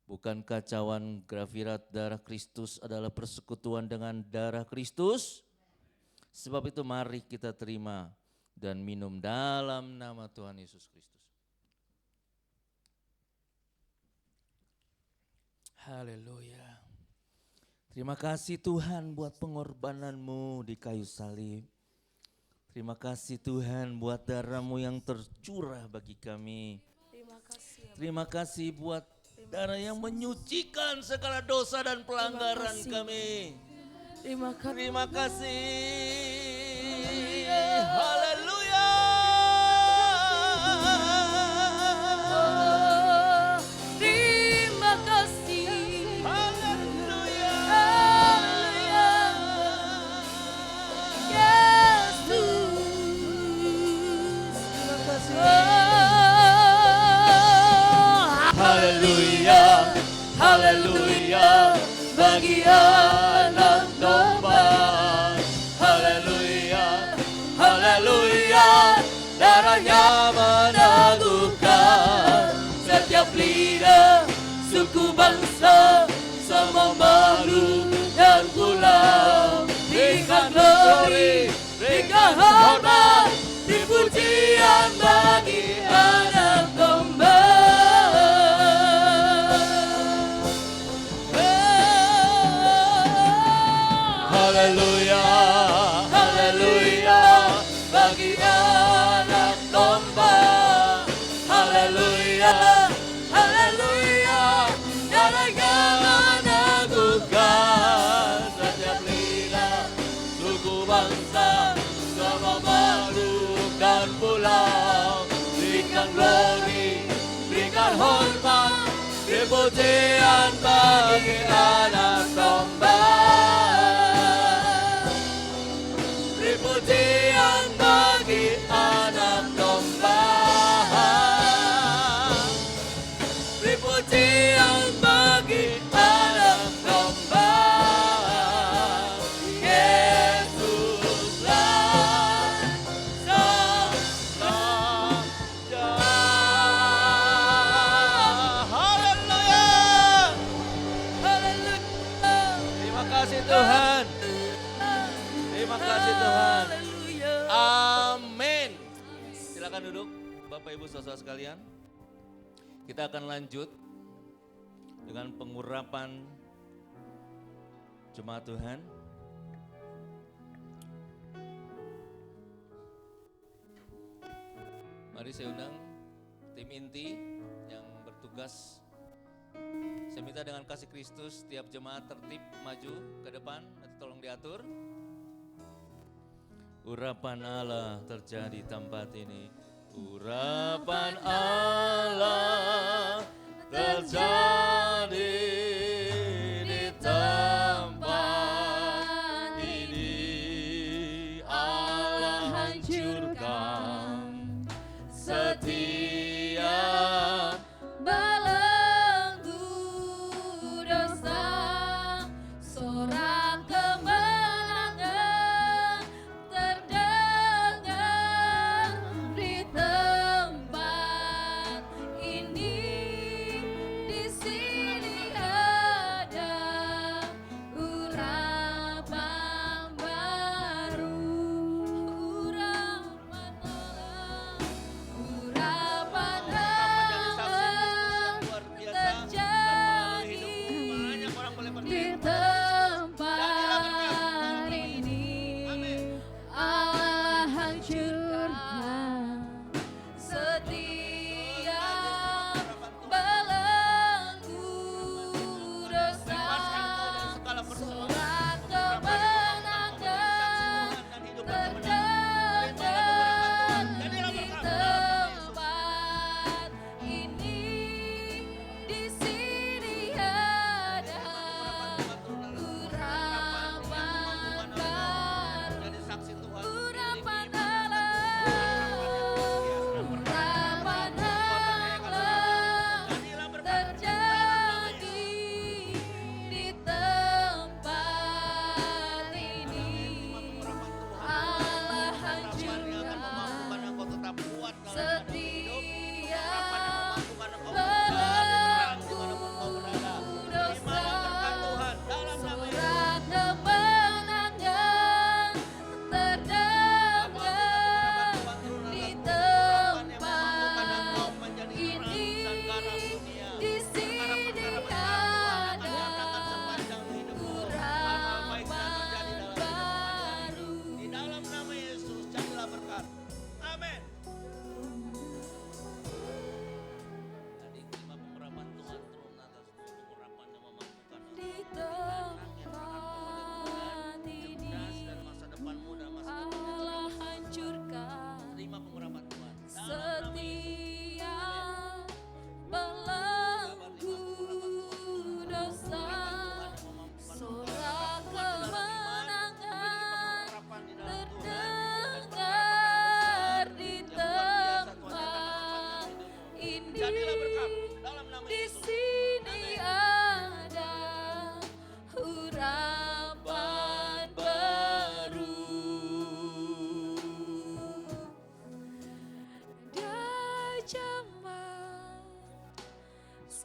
Bukankah cawan grafirat darah Kristus adalah persekutuan dengan darah Kristus? Sebab itu mari kita terima dan minum dalam nama Tuhan Yesus Kristus. Haleluya. Terima kasih Tuhan buat pengorbanan-Mu di kayu salib. Terima kasih Tuhan buat darah-Mu yang tercurah bagi kami. Terima kasih ya Terima kasih buat darah yang menyucikan segala dosa dan pelanggaran kasih. kami. Terima kasih. Terima kasih. Haleluya. Oh, terima kasih. Haleluya. Haleluya. Yesus. Terima kasih. Haleluya, haleluya, bagi anak domba. Haleluya, haleluya, darahnya meneguhkan setiap lidah, suku bangsa, semua makhluk dan pulau. Berikan glory, berikan hormat, dipujian bagi anak domba. Haleluya, haleluya, bagi anak domba. Haleluya, haleluya, darahnya meneguhkan setiap lidah, suku bangsa, semua makhluk dan pulau. Berikan glory, berikan hormat, dipujian bagi anak domba. Pujian bagi anak domba. Pujian bagi anak domba. Yesuslah Sang Raja. Haleluya. Haleluya. Terima kasih Tuhan. Terima kasih Tuhan. Amin. Silakan duduk Bapak Ibu saudara sekalian. Kita akan lanjut dengan pengurapan jemaat Tuhan. Mari saya undang tim inti yang bertugas. Saya minta dengan kasih Kristus setiap jemaat tertib maju ke depan, nanti tolong diatur. Urapan Allah terjadi di tempat ini. Urapan Allah terjadi di tempat ini. Allah hancurkan setiap belenggu dosa. Sorak kemenangan terdengar di tempat ini, di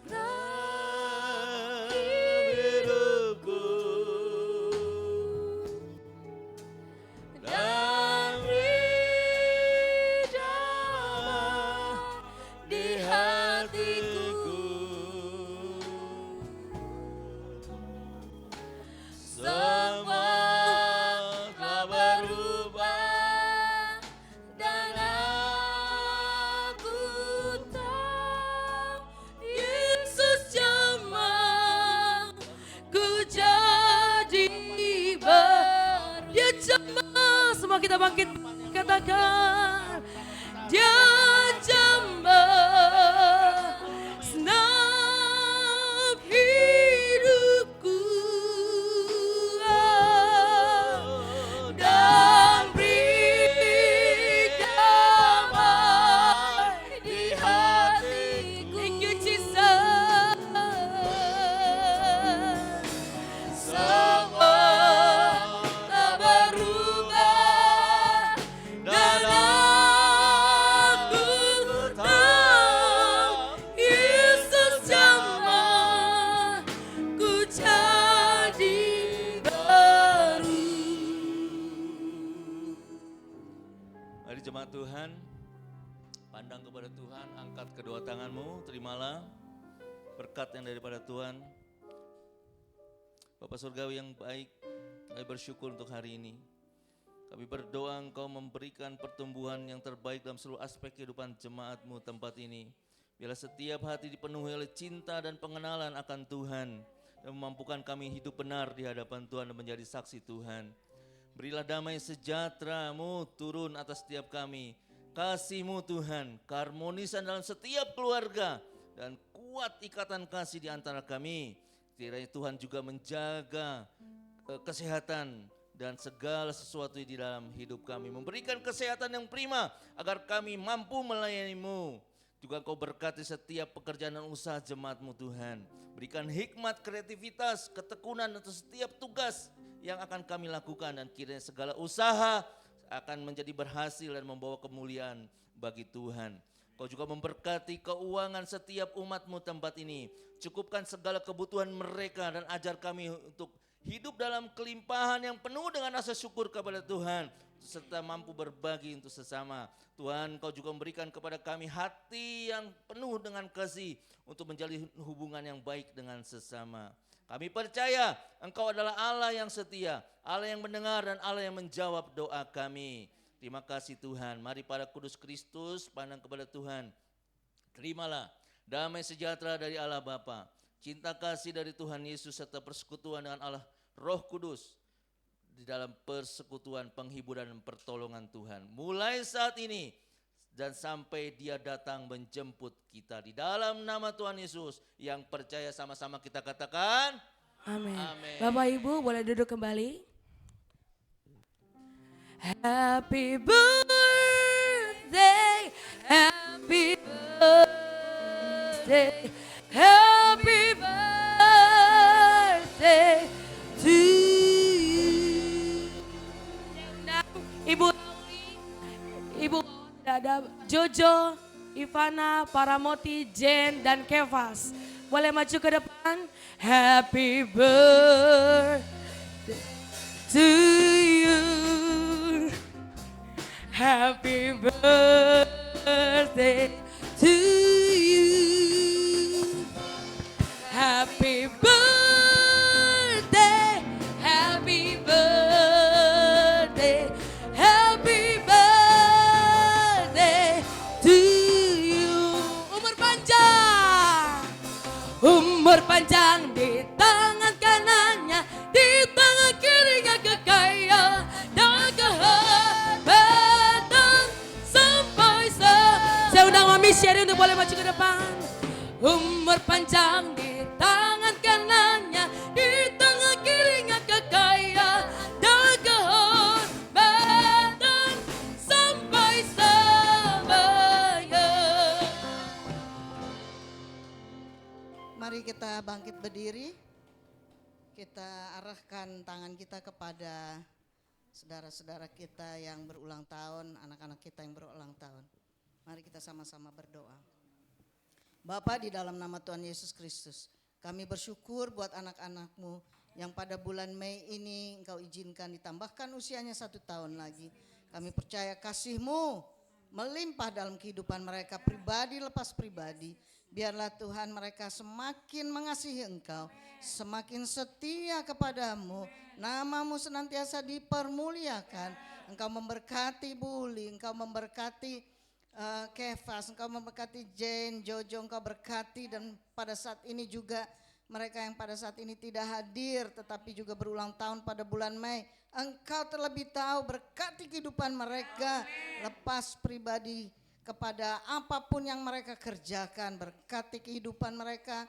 zaman hidupku dan beri damai di hatiku. Semua telah berubah dan aku tahu Yesus jamah ku jadi baru. Dia jamah, semua kita bangkit katakan dia jamah senang hidupku dan beri damai di hatiku. Thank you Jesus. Semua tak berubah dan aku tahu Yesus jamah ku jadi baru. Mari jemaat Tuhan, pandang kepada Tuhan, angkat kedua tanganmu, terimalah berkat yang daripada Tuhan. Bapa Surgawi yang baik, kami bersyukur untuk hari ini. Kami berdoa Engkau memberikan pertumbuhan yang terbaik dalam seluruh aspek kehidupan jemaat-Mu tempat ini. Biarlah setiap hati dipenuhi oleh cinta dan pengenalan akan Tuhan dan memampukan kami hidup benar di hadapan Tuhan dan menjadi saksi Tuhan. Berilah damai sejahtera-Mu turun atas setiap kami. Kasih-Mu Tuhan, keharmonisan dalam setiap keluarga dan kuat ikatan kasih di antara kami. Kiranya Tuhan juga menjaga kesehatan dan segala sesuatu di dalam hidup kami. Memberikan kesehatan yang prima agar kami mampu melayani-Mu. Juga Engkau berkati setiap pekerjaan dan usaha jemaat-Mu Tuhan. Berikan hikmat, kreativitas, ketekunan untuk setiap tugas yang akan kami lakukan. Dan kiranya segala usaha akan menjadi berhasil dan membawa kemuliaan bagi Tuhan. Kau juga memberkati keuangan setiap umat-Mu tempat ini. Cukupkan segala kebutuhan mereka dan ajar kami untuk hidup dalam kelimpahan yang penuh dengan rasa syukur kepada Tuhan. Serta mampu berbagi untuk sesama. Tuhan, Kau juga memberikan kepada kami hati yang penuh dengan kasih untuk menjalin hubungan yang baik dengan sesama. Kami percaya Engkau adalah Allah yang setia, Allah yang mendengar dan Allah yang menjawab doa kami. Terima kasih Tuhan. Mari para kudus Kristus pandang kepada Tuhan. Terimalah damai sejahtera dari Allah Bapa, cinta kasih dari Tuhan Yesus serta persekutuan dengan Allah Roh Kudus di dalam persekutuan penghiburan dan pertolongan Tuhan. Mulai saat ini dan sampai Dia datang menjemput kita. Di dalam nama Tuhan Yesus yang percaya sama-sama kita katakan. Amin. Amin. Bapak Ibu boleh duduk kembali. Happy birthday, happy birthday, happy birthday to you. Ibu Lauli, Ibu ada Jojo, Ivana, Paramoti, Jen, dan Kevas. Boleh maju ke depan. Happy birthday to you. Happy birthday to you. Happy birthday, happy birthday, happy birthday to you. Umur panjang di tangan kanannya, di tangan kirinya kekayaan dan kehebatan sampai saya undang Mami Sherry untuk boleh maju ke depan. Umur panjang di tangan kanannya, di tangan kirinya kekayaan dan kehormatan sampai selamanya. Mari kita bangkit berdiri. Kita arahkan tangan kita kepada saudara-saudara kita yang berulang tahun, anak-anak kita yang berulang tahun. Mari kita sama-sama berdoa. Bapa, di dalam nama Tuhan Yesus Kristus, kami bersyukur buat anak-anak-Mu yang pada bulan Mei ini Engkau izinkan ditambahkan usianya 1 tahun lagi. Kami percaya kasih-Mu melimpah dalam kehidupan mereka pribadi lepas pribadi. Biarlah Tuhan mereka semakin mengasihi Engkau, semakin setia kepadamu, nama-Mu senantiasa dipermuliakan. Engkau memberkati Buli, Engkau memberkati Kefas, Engkau memberkati Jane, Jojo, Engkau berkati, dan pada saat ini juga mereka yang pada saat ini tidak hadir tetapi juga berulang tahun pada bulan Mei, Engkau terlebih tahu, berkati kehidupan mereka lepas pribadi kepada apapun yang mereka kerjakan, berkati kehidupan mereka.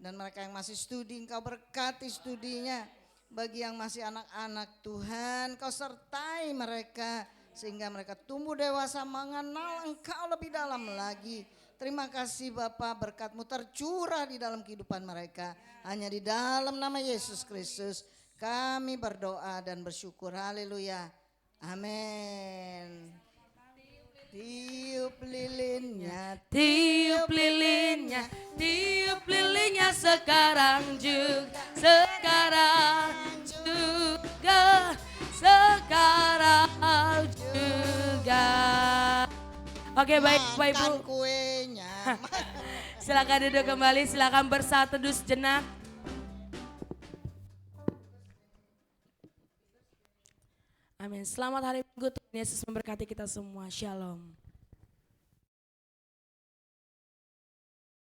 Dan mereka yang masih studi, Engkau berkati studinya. Bagi yang masih anak-anak, Tuhan Kau sertai mereka sehingga mereka tumbuh dewasa mengenal Engkau lebih dalam lagi. Terima kasih Bapa, berkat-Mu tercurah di dalam kehidupan mereka. Hanya di dalam nama Yesus Kristus kami berdoa dan bersyukur. Haleluya. Amin. Tiup lilinnya, Tiup lilinnya, tiup lilinnya sekarang juga, sekarang juga, sekarang juga. Oke, baik Bapak Ibu, makan kuenya. silakan duduk kembali, silakan bersatu teduh sejenak. Amin. Selamat hari Minggu, Tuhan Yesus memberkati kita semua. Shalom.